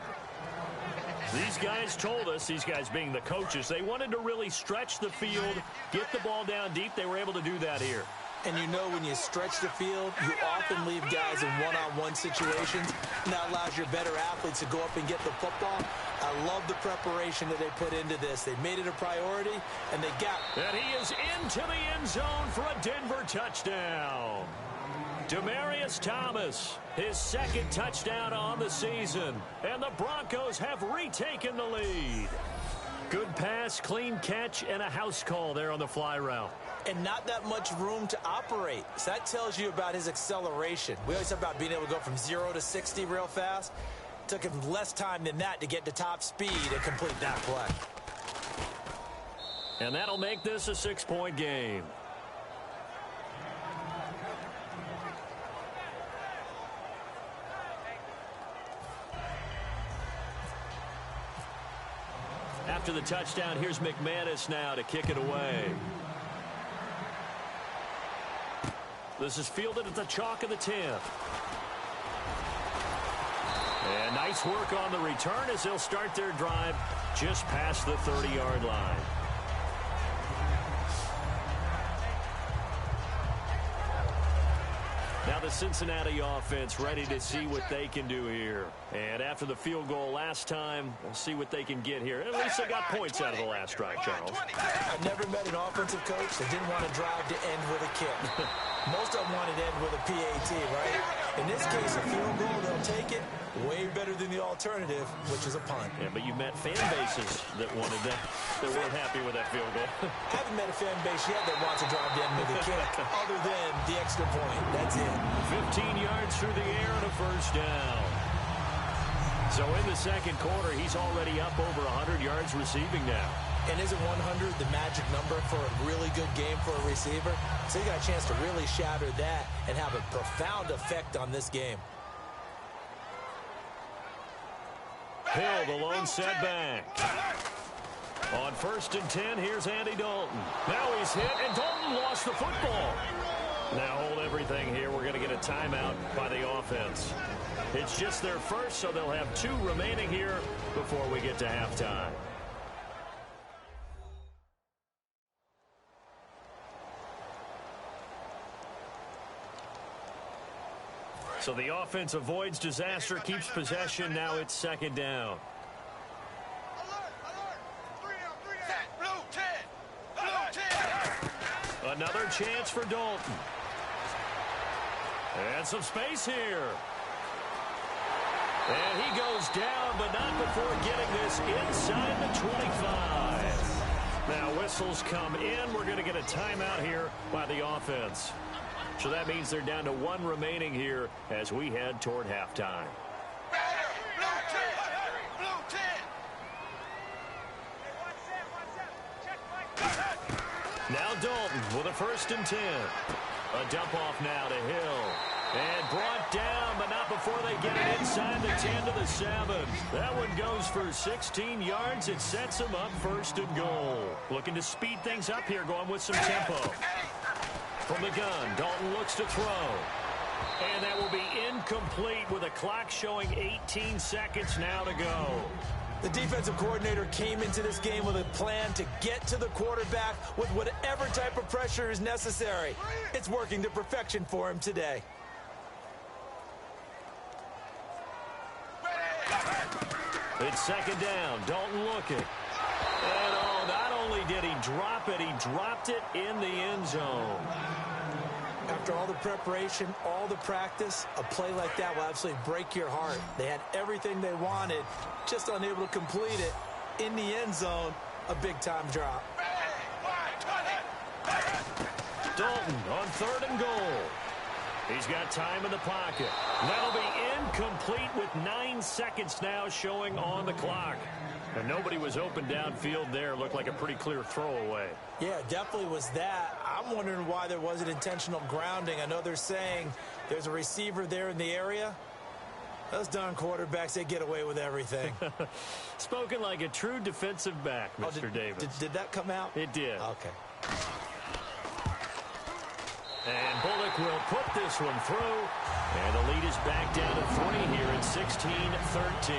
These guys told us, these guys being the coaches, they wanted to really stretch the field, get the ball down deep. They were able to do that here. And you know when you stretch the field, you often leave guys in one-on-one situations, and that allows your better athletes to go up and get the football. I love the preparation that they put into this. They made it a priority, and they got it. And he is into the end zone for a Denver touchdown. Demaryius Thomas, his 2nd touchdown on the season, and the Broncos have retaken the lead. Good pass, clean catch, and a house call there on the fly route. And not that much room to operate. So that tells you about his acceleration. We always talk about being able to go from 0 to 60 real fast. Took him less time than that to get to top speed and complete that play. And that'll make this a 6-point game. After the touchdown, here's McManus now to kick it away. This is fielded at the chalk of the 10. And nice work on the return as they'll start their drive just past the 30-yard line. Now the Cincinnati offense ready to see what they can do here. And after the field goal last time, we'll see what they can get here. At least they got points out of the last drive, Charles. I've never met an offensive coach that didn't want to drive to end with a kick. Most of them wanted to end with a PAT, right? In this case, a field goal, they'll take it. Way better than the alternative, which is a punt. Yeah, but you met fan bases that wanted that, that weren't happy with that field goal. I haven't met a fan base yet that wants to drive to end with a kick, other than the extra point. That's it. 15 yards through the air and a 1st down. So in the 2nd quarter, he's already up over 100 yards receiving now. And isn't 100 the magic number for a really good game for a receiver? So you got a chance to really shatter that and have a profound effect on this game. Hill, the lone setback. On 1st and 10, here's Andy Dalton. Now he's hit, and Dalton lost the football. Now hold everything here. We're going to get a timeout by the offense. It's just their first, so they'll have 2 remaining here before we get to halftime. So the offense avoids disaster, keeps possession. Now it's 2nd down. Another chance for Dalton. And some space here. And he goes down, but not before getting this inside the 25. Now whistles come in. We're going to get a timeout here by the offense. So that means they're down to 1 remaining here as we head toward halftime. Now Dalton with a 1st and 10. A dump off now to Hill. And brought down, but not before they get it inside the 10 to the 7. That one goes for 16 yards. It sets them up 1st and goal. Looking to speed things up here, going with some tempo. From the gun, Dalton looks to throw. And that will be incomplete with a clock showing 18 seconds now to go. The defensive coordinator came into this game with a plan to get to the quarterback with whatever type of pressure is necessary. It's working to perfection for him today. It's 2nd down. Dalton looking. And oh, not only did he drop it, he dropped it in the end zone. After all the preparation, all the practice, a play like that will absolutely break your heart. They had everything they wanted, just unable to complete it. In the end zone, a big-time drop. Dalton on 3rd and goal. He's got time in the pocket. That'll be incomplete with 9 seconds now showing on the clock. And nobody was open downfield there. Looked like a pretty clear throwaway. Yeah, definitely was that. I'm wondering why there wasn't intentional grounding. I know they're saying there's a receiver there in the area. Those darn quarterbacks, they get away with everything. Spoken like a true defensive back, Mr. Davis. Did that come out? It did. Okay. And Bullock will put this one through. And the lead is back down to 3 here at 16-13.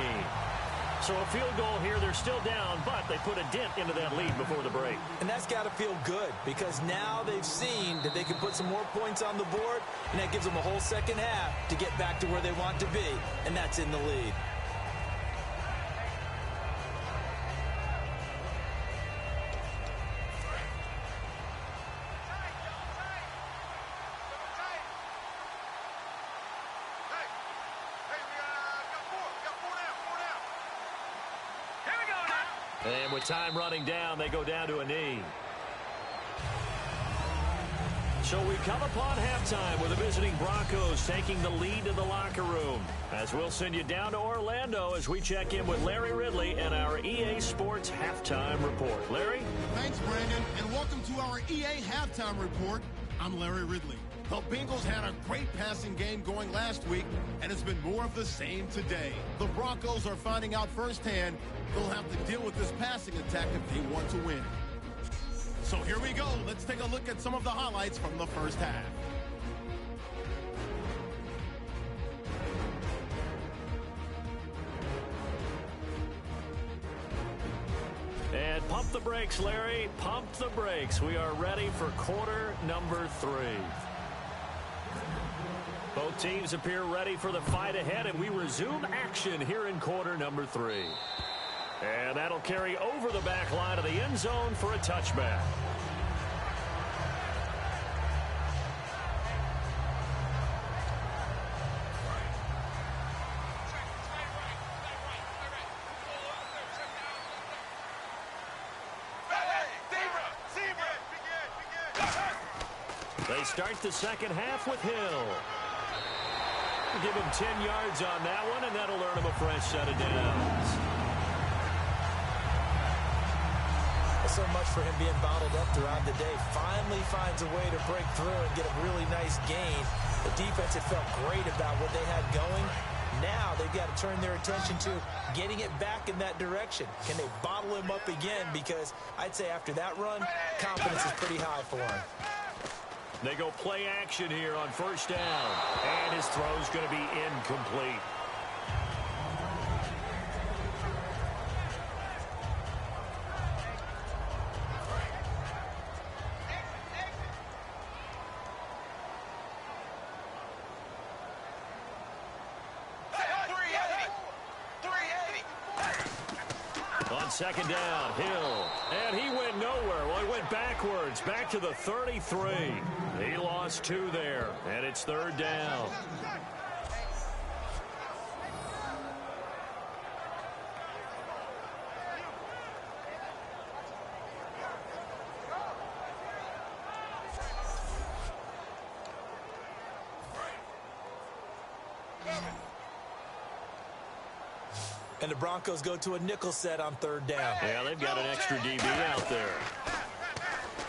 So a field goal here, they're still down, but they put a dent into that lead before the break. And that's got to feel good because now they've seen that they can put some more points on the board, and that gives them a whole second half to get back to where they want to be, and that's in the lead. And with time running down, they go down to a knee. So we come upon halftime with the visiting Broncos taking the lead in the locker room. As we'll send you down to Orlando as we check in with Larry Ridley and our EA Sports Halftime Report. Larry? Thanks, Brandon, and welcome to our EA Halftime Report. I'm Larry Ridley. The Bengals had a great passing game going last week, and it's been more of the same today. The Broncos are finding out firsthand they'll have to deal with this passing attack if they want to win. So here we go. Let's take a look at some of the highlights from the first half. And pump the brakes, Larry. Pump the brakes. We are ready for quarter number 3. Both teams appear ready for the fight ahead, and we resume action here in quarter number 3. And that'll carry over the back line of the end zone for a touchback. They start the second half with Hill. Give him 10 yards on that one, and that'll earn him a fresh set of downs. So much for him being bottled up throughout the day. Finally finds a way to break through and get a really nice gain. The defense had felt great about what they had going. Now they've got to turn their attention to getting it back in that direction. Can they bottle him up again? Because I'd say after that run, confidence is pretty high for him. They go play action here on first down. And his throw's going to be incomplete. Second down, Hill, and he went nowhere. Well, he went backwards, back to the 33. He lost 2 there, and it's third down. And the Broncos go to a nickel set on third down. Yeah, they've got an extra DB out there.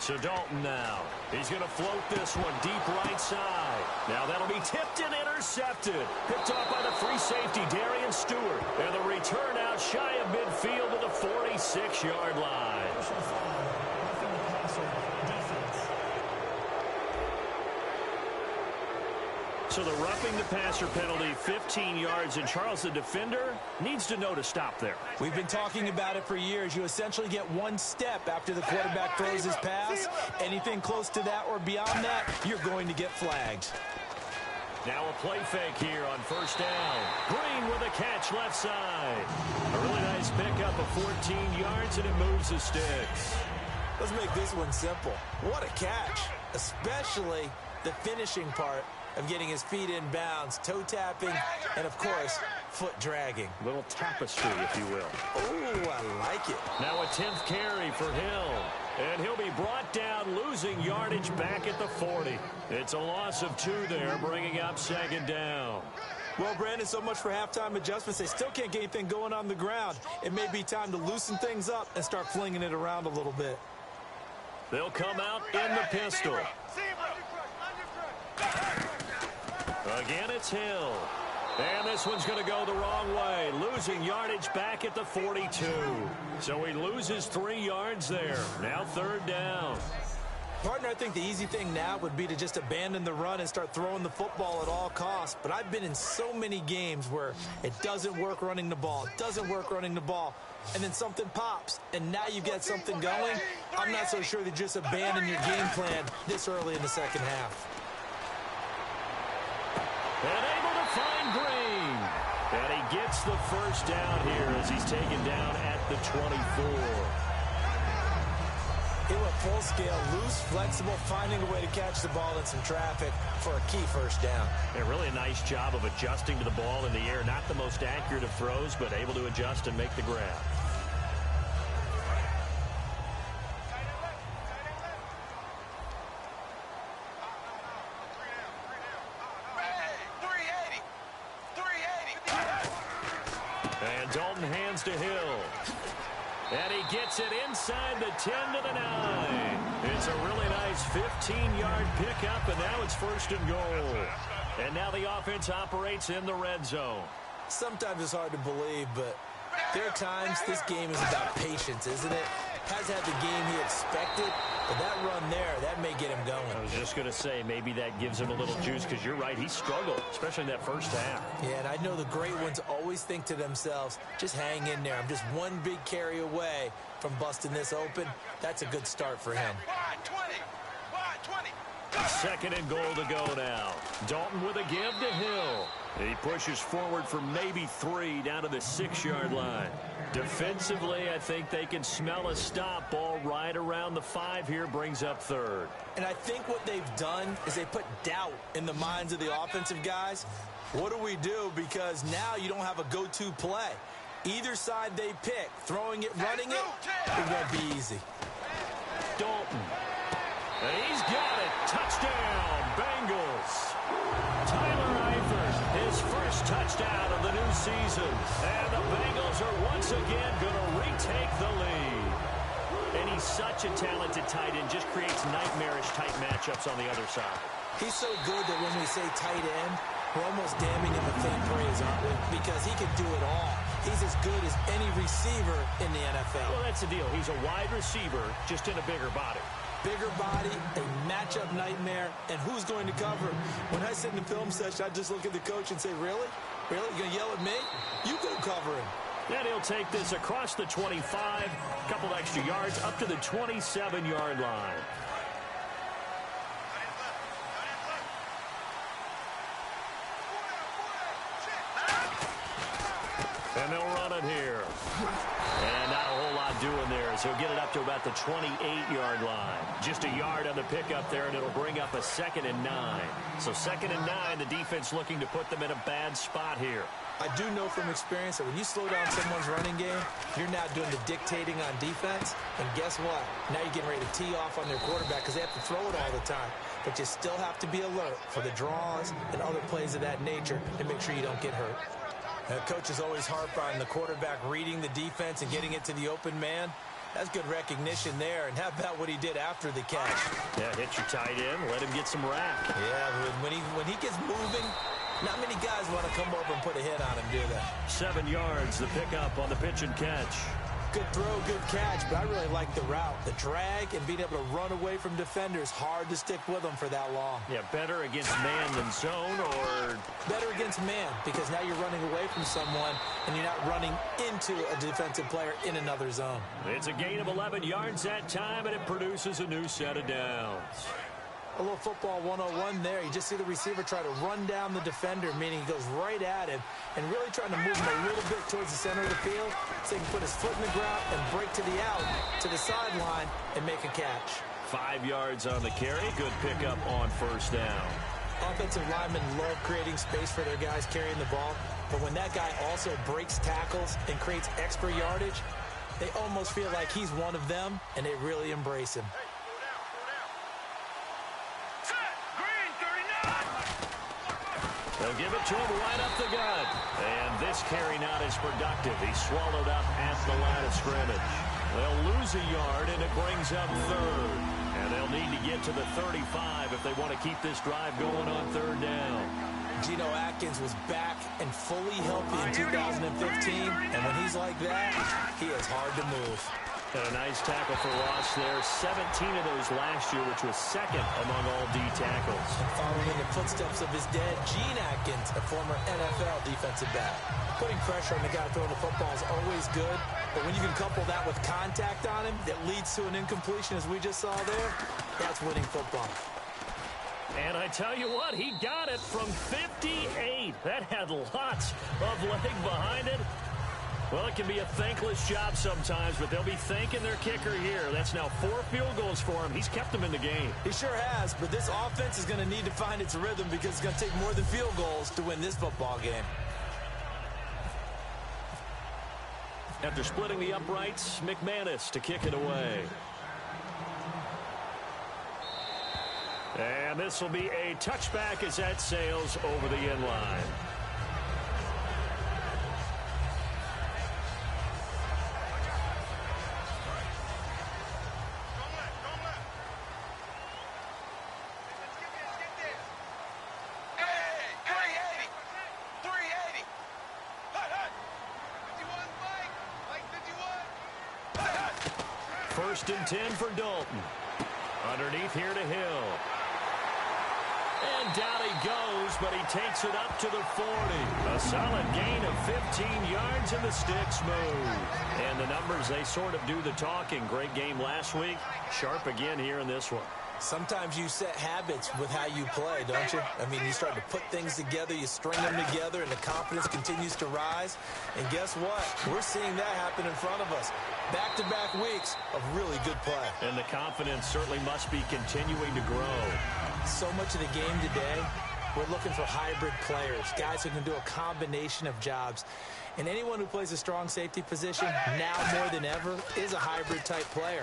So Dalton now. He's going to float this one deep right side. Now that'll be tipped and intercepted. Picked off by the free safety, Darian Stewart. And the return out shy of midfield to the 46-yard line. Personal foul. Roughing the passer. Defense. So the roughing the passer penalty, 15 yards, and Charles, the defender, needs to know to stop there. We've been talking about it for years. You essentially get one step after the quarterback throws his pass. Anything close to that or beyond that, you're going to get flagged. Now a play fake here on first down. Green with a catch left side. A really nice pickup of 14 yards, and it moves the sticks. Let's make this one simple. What a catch, especially the finishing part of getting his feet in bounds, toe tapping, and of course, foot dragging. Little tapestry, if you will. Oh, I like it. Now a 10th carry for Hill. And he'll be brought down, losing yardage back at the 40. It's a loss of 2 there, bringing up second down. Well, Brandon, so much for halftime adjustments. They still can't get anything going on the ground. It may be time to loosen things up and start flinging it around a little bit. They'll come out in the pistol. Again, it's Hill. And this one's going to go the wrong way, losing yardage back at the 42. So he loses 3 yards there. Now third down. Partner, I think the easy thing now would be to just abandon the run and start throwing the football at all costs. But I've been in so many games where it doesn't work running the ball, and then something pops, and now you get something going. I'm not so sure that just abandon your game plan this early in the second half. And able to find Green. And he gets the first down here as he's taken down at the 24. He went full scale, loose, flexible, finding a way to catch the ball in some traffic for a key first down. A really nice job of adjusting to the ball in the air. Not the most accurate of throws, but able to adjust and make the grab. And Dalton hands to Hill. And he gets it inside the 10 to the 9. It's a really nice 15-yard pickup, and now it's first and goal. And now the offense operates in the red zone. Sometimes it's hard to believe, but there are times this game is about patience, isn't it? Has had the game he expected, but that run there, that may get him going. I was just going to say, maybe that gives him a little juice, because you're right, he struggled, especially in that first half. Yeah, and I know the great ones always think to themselves, just hang in there. I'm just one big carry away from busting this open. That's a good start for him. 20. Second and goal to go now. Dalton with a give to Hill. He pushes forward for maybe 3 down to the 6-yard line. Defensively, I think they can smell a stop. Ball right around the 5 here, brings up third. And I think what they've done is they put doubt in the minds of the offensive guys. What do we do? Because now you don't have a go-to play. Either side they pick, throwing it, running it, it won't be easy. Dalton. And he's got it. Touchdown, Bengals. Tyler Eifert, his first touchdown of the new season. And the Bengals are once again going to retake the lead. And he's such a talented tight end, just creates nightmarish tight matchups on the other side. He's so good that when we say tight end, we're almost damning him with faint praise, aren't we? Because he can do it all. He's as good as any receiver in the NFL. Well, that's the deal. He's a wide receiver, just in a bigger body. Bigger body, a matchup nightmare, and who's going to cover him? When I sit in the film session, I just look at the coach and say, really? Really? You going to yell at me? You go cover him. Then he'll take this across the 25, a couple extra yards, up to the 27-yard line. And they'll run it here. And not a whole lot doing there, as he'll get it up to about the 28-yard line. Just a yard on the pickup there, and it'll bring up a 2nd and 9. So 2nd and 9, the defense looking to put them in a bad spot here. I do know from experience that when you slow down someone's running game, you're now doing the dictating on defense. And guess what? Now you're getting ready to tee off on their quarterback because they have to throw it all the time. But you still have to be alert for the draws and other plays of that nature to make sure you don't get hurt. The coaches always harp on the quarterback reading the defense and getting it to the open man. That's good recognition there. And how about what he did after the catch? Yeah, hit your tight end, let him get some rack. Yeah, when he gets moving, not many guys want to come over and put a hit on him, do they? 7 yards, the pickup on the pitch and catch. Good throw, good catch, but I really like the route. The drag and being able to run away from defenders, hard to stick with them for that long. Yeah, better against man than zone, or? Better against man, because now you're running away from someone and you're not running into a defensive player in another zone. It's a gain of 11 yards that time, and it produces a new set of downs. A little football 101 there. You just see the receiver try to run down the defender, meaning he goes right at him and really trying to move him a little bit towards the center of the field so he can put his foot in the ground and break to the out, to the sideline, and make a catch. 5 yards on the carry. Good pickup on first down. Offensive linemen love creating space for their guys carrying the ball, but when that guy also breaks tackles and creates extra yardage, they almost feel like he's one of them, and they really embrace him. They'll give it to him right up the gut. And this carry not as productive. He's swallowed up at the line of scrimmage. They'll lose a yard, and it brings up third. And they'll need to get to the 35 if they want to keep this drive going on third down. Geno Atkins was back and fully healthy in 2015, and when he's like that, he is hard to move. Got a nice tackle for Ross there. 17 of those last year, which was second among all D tackles. And following in the footsteps of his dad, Gene Atkins, a former NFL defensive back. Putting pressure on the guy throwing the football is always good, but when you can couple that with contact on him that leads to an incompletion, as we just saw there, that's winning football. And I tell you what, he got it from 58. That had lots of leg behind it. Well, it can be a thankless job sometimes, but they'll be thanking their kicker here. That's now 4 field goals for him. He's kept them in the game. He sure has, but this offense is going to need to find its rhythm because it's going to take more than field goals to win this football game. After splitting the uprights, McManus to kick it away. And this will be a touchback as that sails over the end line. First and 10 for Dalton. Underneath here to Hill. And down he goes, but he takes it up to the 40. A solid gain of 15 yards, and the sticks move. And the numbers, they sort of do the talking. Great game last week. Sharp again here in this one. Sometimes you set habits with how you play, don't you? I mean, you start to put things together, you string them together, and the confidence continues to rise. And guess what? We're seeing that happen in front of us. Back-to-back weeks of really good play. And the confidence certainly must be continuing to grow. So much of the game today, we're looking for hybrid players, guys who can do a combination of jobs. And anyone who plays a strong safety position, now more than ever, is a hybrid-type player.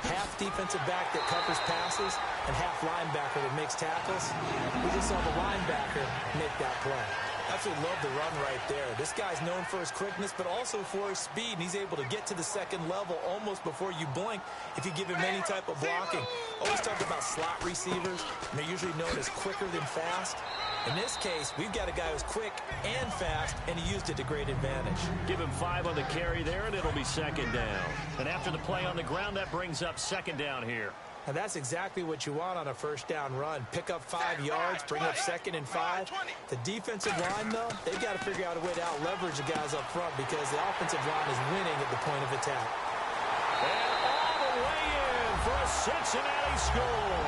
Half defensive back that covers passes and half linebacker that makes tackles. We just saw the linebacker make that play. Absolutely love the run right there. This guy's known for his quickness, but also for his speed, and he's able to get to the second level almost before you blink if you give him any type of blocking. Always talk about slot receivers, and they're usually known as quicker than fast. In this case, we've got a guy who's quick and fast, and he used it to great advantage. Give him 5 on the carry there, and it'll be second down. And after the play on the ground, that brings up second down here. And that's exactly what you want on a first down run. Pick up 5 yards, bring up 2nd and 5. The defensive line, though, they've got to figure out a way to out-leverage the guys up front because the offensive line is winning at the point of attack. And all the way in for a Cincinnati score.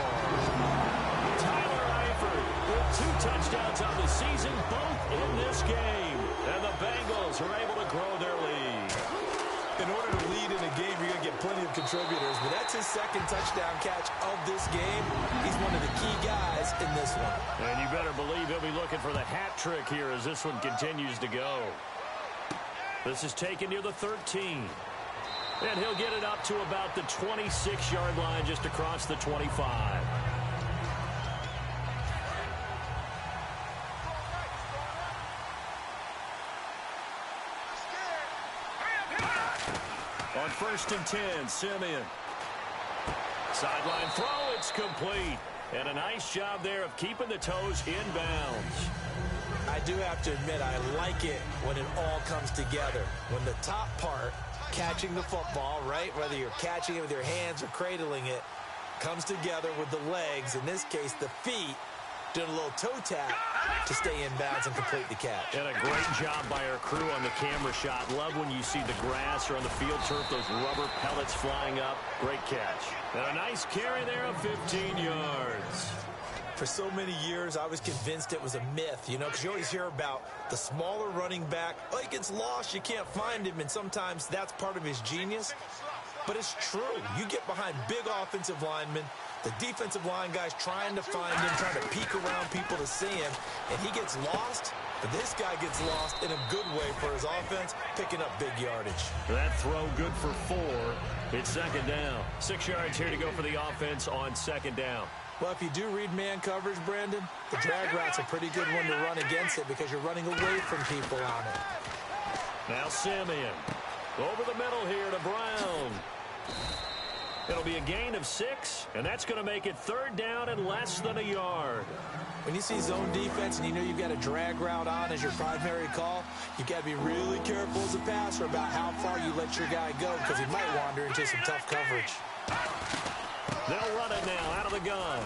Tyler Eifert with 2 touchdowns on the season, both in this game. And the Bengals are able to grow their lead. In order to lead in a game, you're going to get plenty of contributors, but that's his 2nd touchdown catch of this game. He's one of the key guys in this one. And you better believe he'll be looking for the hat trick here as this one continues to go. This is taken near the 13. And he'll get it up to about the 26-yard line just across the 25. On 1st and 10, Simeon. Sideline throw, it's complete. And a nice job there of keeping the toes inbounds. I do have to admit, I like it when it all comes together. When the top part, catching the football, right, whether you're catching it with your hands or cradling it, comes together with the legs, in this case the feet, doing a little toe tap to stay in bounds and complete the catch. And a great job by our crew on the camera shot. Love when you see the grass or on the field turf, those rubber pellets flying up. Great catch. And a nice carry there of 15 yards. For so many years, I was convinced it was a myth, you know, because you always hear about the smaller running back. Oh, he gets lost, you can't find him, and sometimes that's part of his genius. But it's true. You get behind big offensive linemen, the defensive line guys trying to find him, trying to peek around people to see him, and he gets lost. But this guy gets lost in a good way for his offense, picking up big yardage. That throw good for 4. It's second down. 6 yards here to go for the offense on second down. Well, if you do read man coverage, Brandon, the drag route's a pretty good one to run against it because you're running away from people on it. Now Simeon. Over the middle here to Brown. It'll be a gain of 6, and that's going to make it third down and less than a yard. When you see zone defense and you know you've got a drag route on as your primary call, you've got to be really careful as a passer about how far you let your guy go because he might wander into some tough coverage. They'll run it now out of the gun.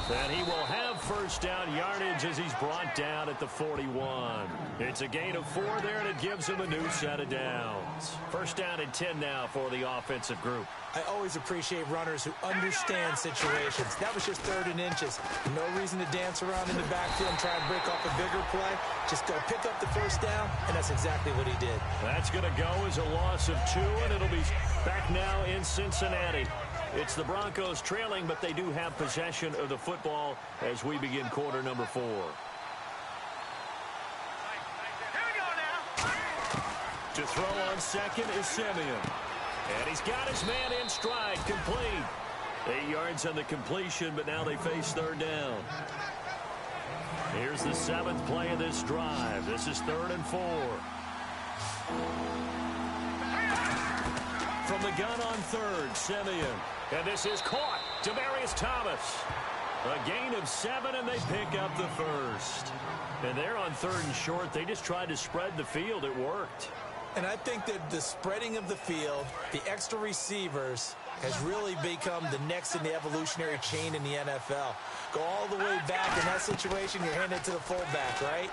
And he will have first down yardage as he's brought down at the 41. It's a gain of 4 there, and it gives him a new set of downs. First down and 10 now for the offensive group. I always appreciate runners who understand situations. That was just 3rd and inches. No reason to dance around in the backfield and try and break off a bigger play. Just go pick up the first down, and that's exactly what he did. That's going to go as a loss of 2, and it'll be back now in Cincinnati. It's the Broncos trailing, but they do have possession of the football as we begin quarter number 4. Here we go now. To throw on second is Simeon. And he's got his man in stride, complete. 8 yards on the completion, but now they face third down. Here's the 7th play of this drive. This is 3rd and 4. From the gun on 3rd, Simeon. And this is caught. Demaryius Thomas. A gain of 7, and they pick up the first. And they're on 3rd and short. They just tried to spread the field. It worked. And I think that the spreading of the field, the extra receivers, has really become the next in the evolutionary chain in the NFL. Go all the way back in that situation, you're handing it to the fullback, right?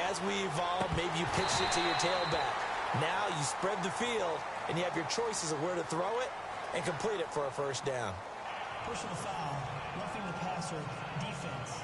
As we evolve, maybe you pitched it to your tailback. Now you spread the field, and you have your choices of where to throw it and complete it for a first down. Personal foul, roughing the passer, defense.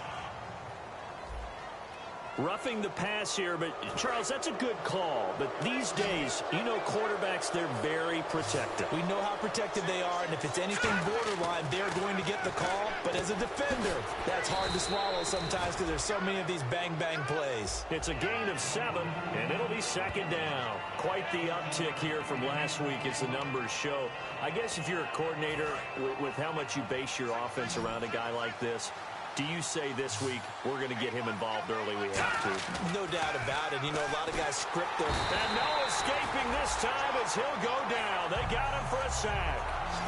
Roughing the pass here, but Charles, that's a good call. But these days, you know, quarterbacks, they're very protective. We know how protected they are, and if it's anything borderline, they're going to get the call. But as a defender, that's hard to swallow sometimes because there's so many of these bang-bang plays. It's a gain of 7, and it'll be second down. Quite the uptick here from last week as the numbers show. I guess if you're a coordinator with how much you base your offense around a guy like this, do you say this week, we're going to get him involved early? We have to. No doubt about it. You know, a lot of guys script their... And no escaping this time as he'll go down. They got him for a sack.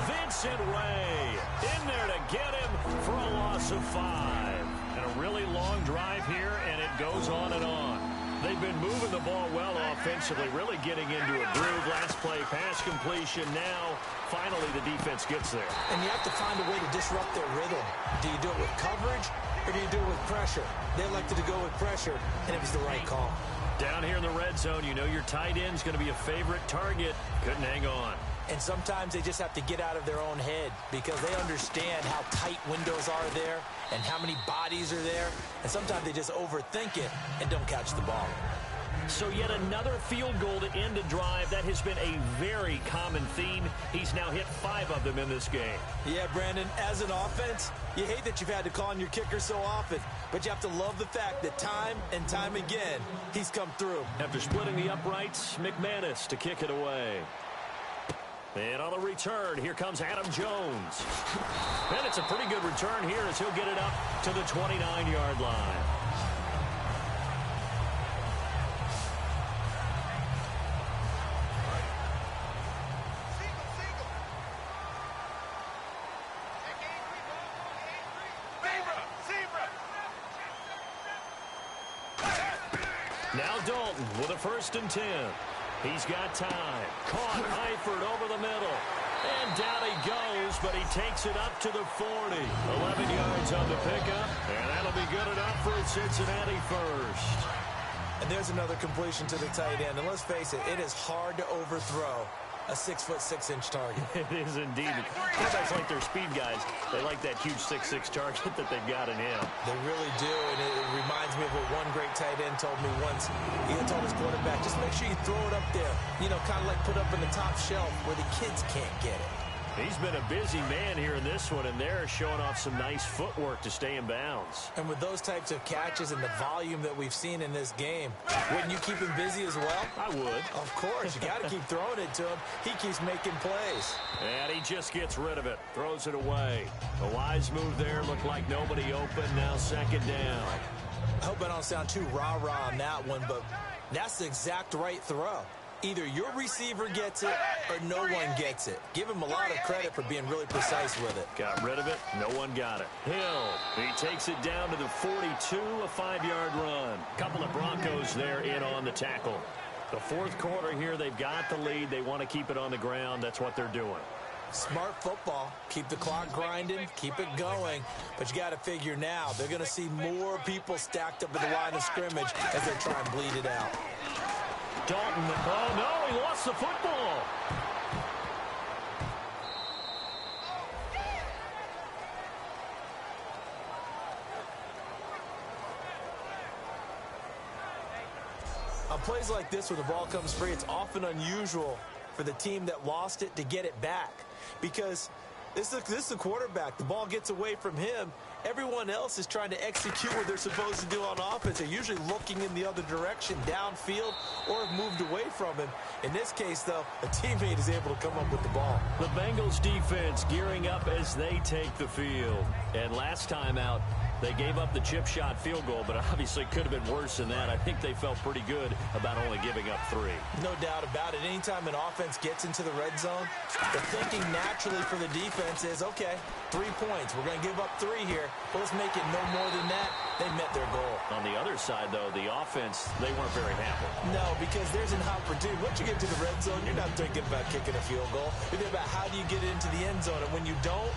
Vincent Ray in there to get him for a loss of 5. And a really long drive here, and it goes on and on. They've been moving the ball well offensively, really getting into a groove. Last play, pass completion. Now, finally, the defense gets there. And you have to find a way to disrupt their rhythm. Do you do it with coverage, or do you do it with pressure? They elected to go with pressure, and it was the right call. Down here in the red zone, you know your tight end's going to be a favorite target. Couldn't hang on. And sometimes they just have to get out of their own head because they understand how tight windows are there and how many bodies are there. And sometimes they just overthink it and don't catch the ball. So yet another field goal to end a drive. That has been a very common theme. He's now hit 5 of them in this game. Yeah, Brandon, as an offense, you hate that you've had to call on your kicker so often, but you have to love the fact that time and time again, he's come through. After splitting the uprights, McManus to kick it away. And on the return, here comes Adam Jones. And it's a pretty good return here as he'll get it up to the 29-yard line. Now Dalton with a 1st and 10. He's got time. Caught Eifert over the middle. And down he goes, but he takes it up to the 40. 11 yards on the pickup, and that'll be good enough for a Cincinnati first. And there's another completion to the tight end. And let's face it, it is hard to overthrow a 6'6" target. It is indeed. Quarterbacks like their speed guys. They like that huge 6'6" target that they've got in him. They really do, and it reminds me of what one great tight end told me once. He told his quarterback, just make sure you throw it up there. You know, kind of like put up in the top shelf where the kids can't get it. He's been a busy man here in this one, and they're showing off some nice footwork to stay in bounds. And with those types of catches and the volume that we've seen in this game, wouldn't you keep him busy as well? I would. Of course. You got to keep throwing it to him. He keeps making plays. And he just gets rid of it. Throws it away. A wise move there. Looked like nobody open. Now 2nd down. I hope I don't sound too rah-rah on that one, but that's the exact right throw. Either your receiver gets it or no one gets it. Give him a lot of credit for being really precise with it. Got rid of it. No one got it. Hill, he takes it down to the 42, a 5-yard run. Couple of Broncos there in on the tackle. The 4th quarter here, they've got the lead. They want to keep it on the ground. That's what they're doing. Smart football. Keep the clock grinding. Keep it going. But you got to figure now, they're going to see more people stacked up at the line of scrimmage as they try and bleed it out. Dalton, oh no, he lost the football. On plays like this where the ball comes free, it's often unusual for the team that lost it to get it back. Because this is the quarterback. The ball gets away from him. Everyone else is trying to execute what they're supposed to do on offense. They're usually looking in the other direction, downfield, or have moved away from him. In this case, though, a teammate is able to come up with the ball. The Bengals defense gearing up as they take the field. And last time out, they gave up the chip shot field goal, but obviously could have been worse than that. I think they felt pretty good about only giving up 3. No doubt about it. Anytime an offense gets into the red zone, the thinking naturally for the defense is, okay, 3 points. We're going to give up 3 here, but let's make it no more than that. They met their goal. On the other side, though, the offense, they weren't very happy. No, because there's an opportunity. Once you get to the red zone, you're not thinking about kicking a field goal. You're thinking about how do you get it into the end zone, and when you don't,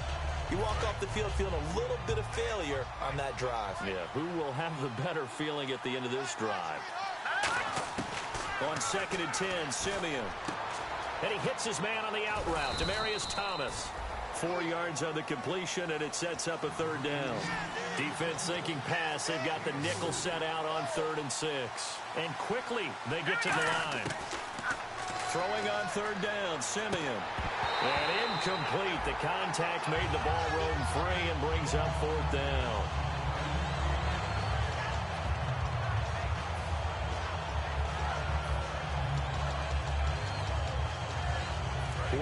you walk off the field feeling a little bit of failure on that drive. Yeah, who will have the better feeling at the end of this drive? On 2nd and 10, Simeon. And he hits his man on the out route, Demaryius Thomas. 4 yards on the completion, and it sets up a 3rd down. Defense thinking pass. They've got the nickel set out on 3rd and 6. And quickly, they get to the line. Throwing on 3rd down, Simeon. And incomplete. The contact made the ball roam free and brings up 4th down.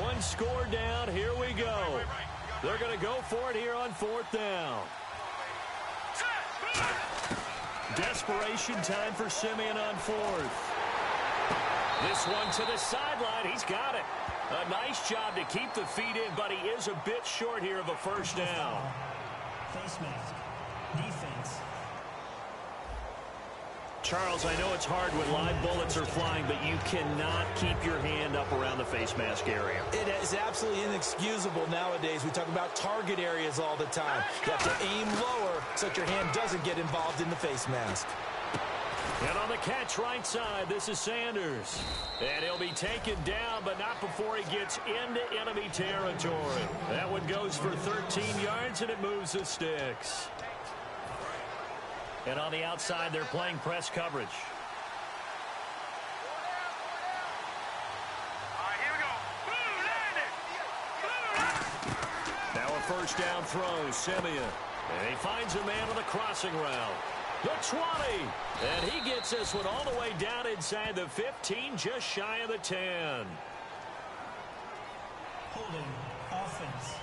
One score down. Here we go. They're going to go for it here on 4th down. Desperation time for Simeon on 4th. This one to the sideline. He's got it. A nice job to keep the feet in, but he is a bit short here of a 1st down. Face mask. Defense. Charles, I know it's hard when live bullets are flying, but you cannot keep your hand up around the face mask area. It is absolutely inexcusable nowadays. We talk about target areas all the time. You have to aim lower so that your hand doesn't get involved in the face mask. And on the catch right side, this is Sanders. And he'll be taken down, but not before he gets into enemy territory. That one goes for 13 yards, and it moves the sticks. And on the outside, they're playing press coverage. All right, here we go. Blue, landing. Now a 1st down throw, Simeon. And he finds a man on the crossing route. The 20. And he gets this one all the way down inside the 15, just shy of the 10. Holding. Offense.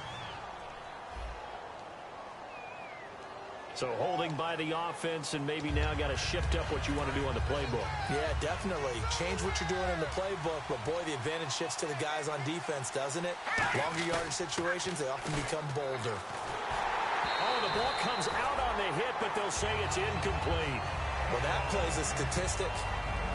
So holding by the offense, and maybe now got to shift up what you want to do on the playbook. Yeah, definitely. Change what you're doing in the playbook, but boy, the advantage shifts to the guys on defense, doesn't it? Longer yardage situations, they often become bolder. Oh, the ball comes out on the hit, but they'll say it's incomplete. Well, that plays a statistic.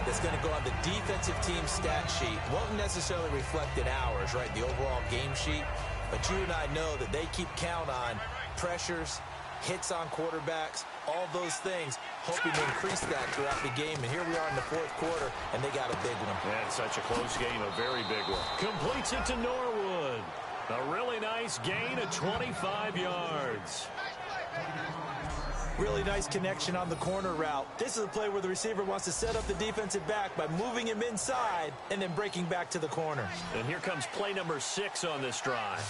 that's going to go on the defensive team stat sheet. Won't necessarily reflect in ours, right, the overall game sheet. But you and I know that they keep count on pressures, hits on quarterbacks, all those things, hoping to increase that throughout the game. And here we are in the fourth quarter, and they got a big one. Yeah, it's such a close game, a very big one. Completes it to Norwood. A really nice gain of 25 yards. Really nice connection on the corner route. This is a play where the receiver wants to set up the defensive back by moving him inside and then breaking back to the corner. And here comes play number 6 on this drive.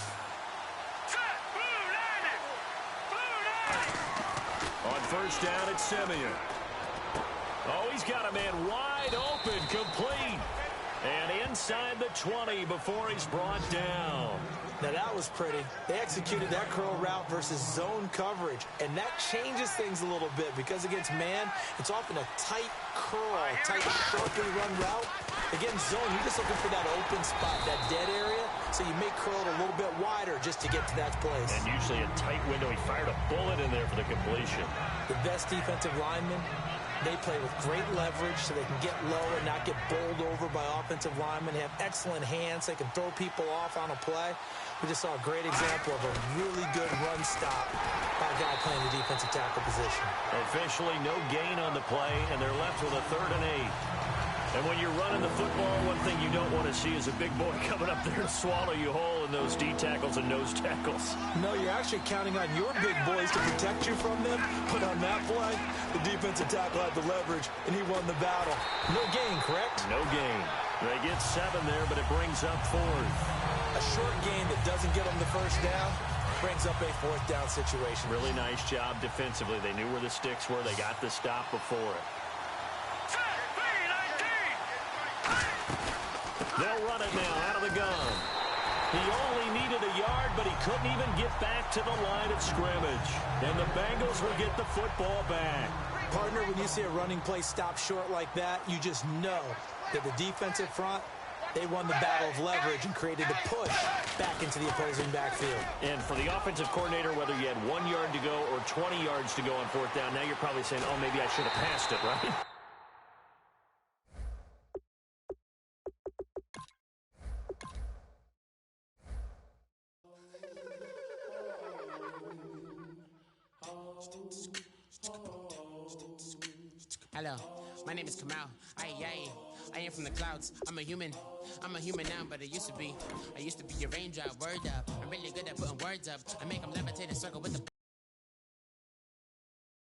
On first down, it's Simeon. Oh, he's got a man wide open, complete. And inside the 20 before he's brought down. Now, that was pretty. They executed that curl route versus zone coverage, and that changes things a little bit because against man, it's often a tight curl, tight, sharply run route. Against zone, you're just looking for that open spot, that dead area, so you may curl it a little bit wider just to get to that place. And usually a tight window. He fired a bullet in there for the completion. The best defensive linemen, they play with great leverage so they can get low and not get bowled over by offensive linemen. They have excellent hands. They can throw people off on a play. We just saw a great example of a really good run stop by a guy playing the defensive tackle position. Officially no gain on the play, and they're left with a 3rd and 8. And when you're running the football, one thing you don't want to see is a big boy coming up there and swallow you whole in those D tackles and nose tackles. No, you're actually counting on your big boys to protect you from them. But on that play, the defensive tackle had the leverage, and he won the battle. No gain, correct? No gain. They get 7 there, but it brings up 4th. A short gain that doesn't get them the first down brings up a 4th down situation. Really nice job defensively. They knew where the sticks were. They got the stop before it. They'll run it now out of the gun. He only needed a yard, but he couldn't even get back to the line of scrimmage. And the Bengals will get the football back. Partner, when you see a running play stop short like that, you just know that the defensive front, they won the battle of leverage and created the push back into the opposing backfield. And for the offensive coordinator, whether you had 1 yard to go or 20 yards to go on 4th down, now you're probably saying, oh, maybe I should have passed it, right? Hello, my name is Kamal. I am from the clouds. I'm a human now, but I used to be a raindrop. Word up, I'm really good at putting words up. I make them levitate and circle with the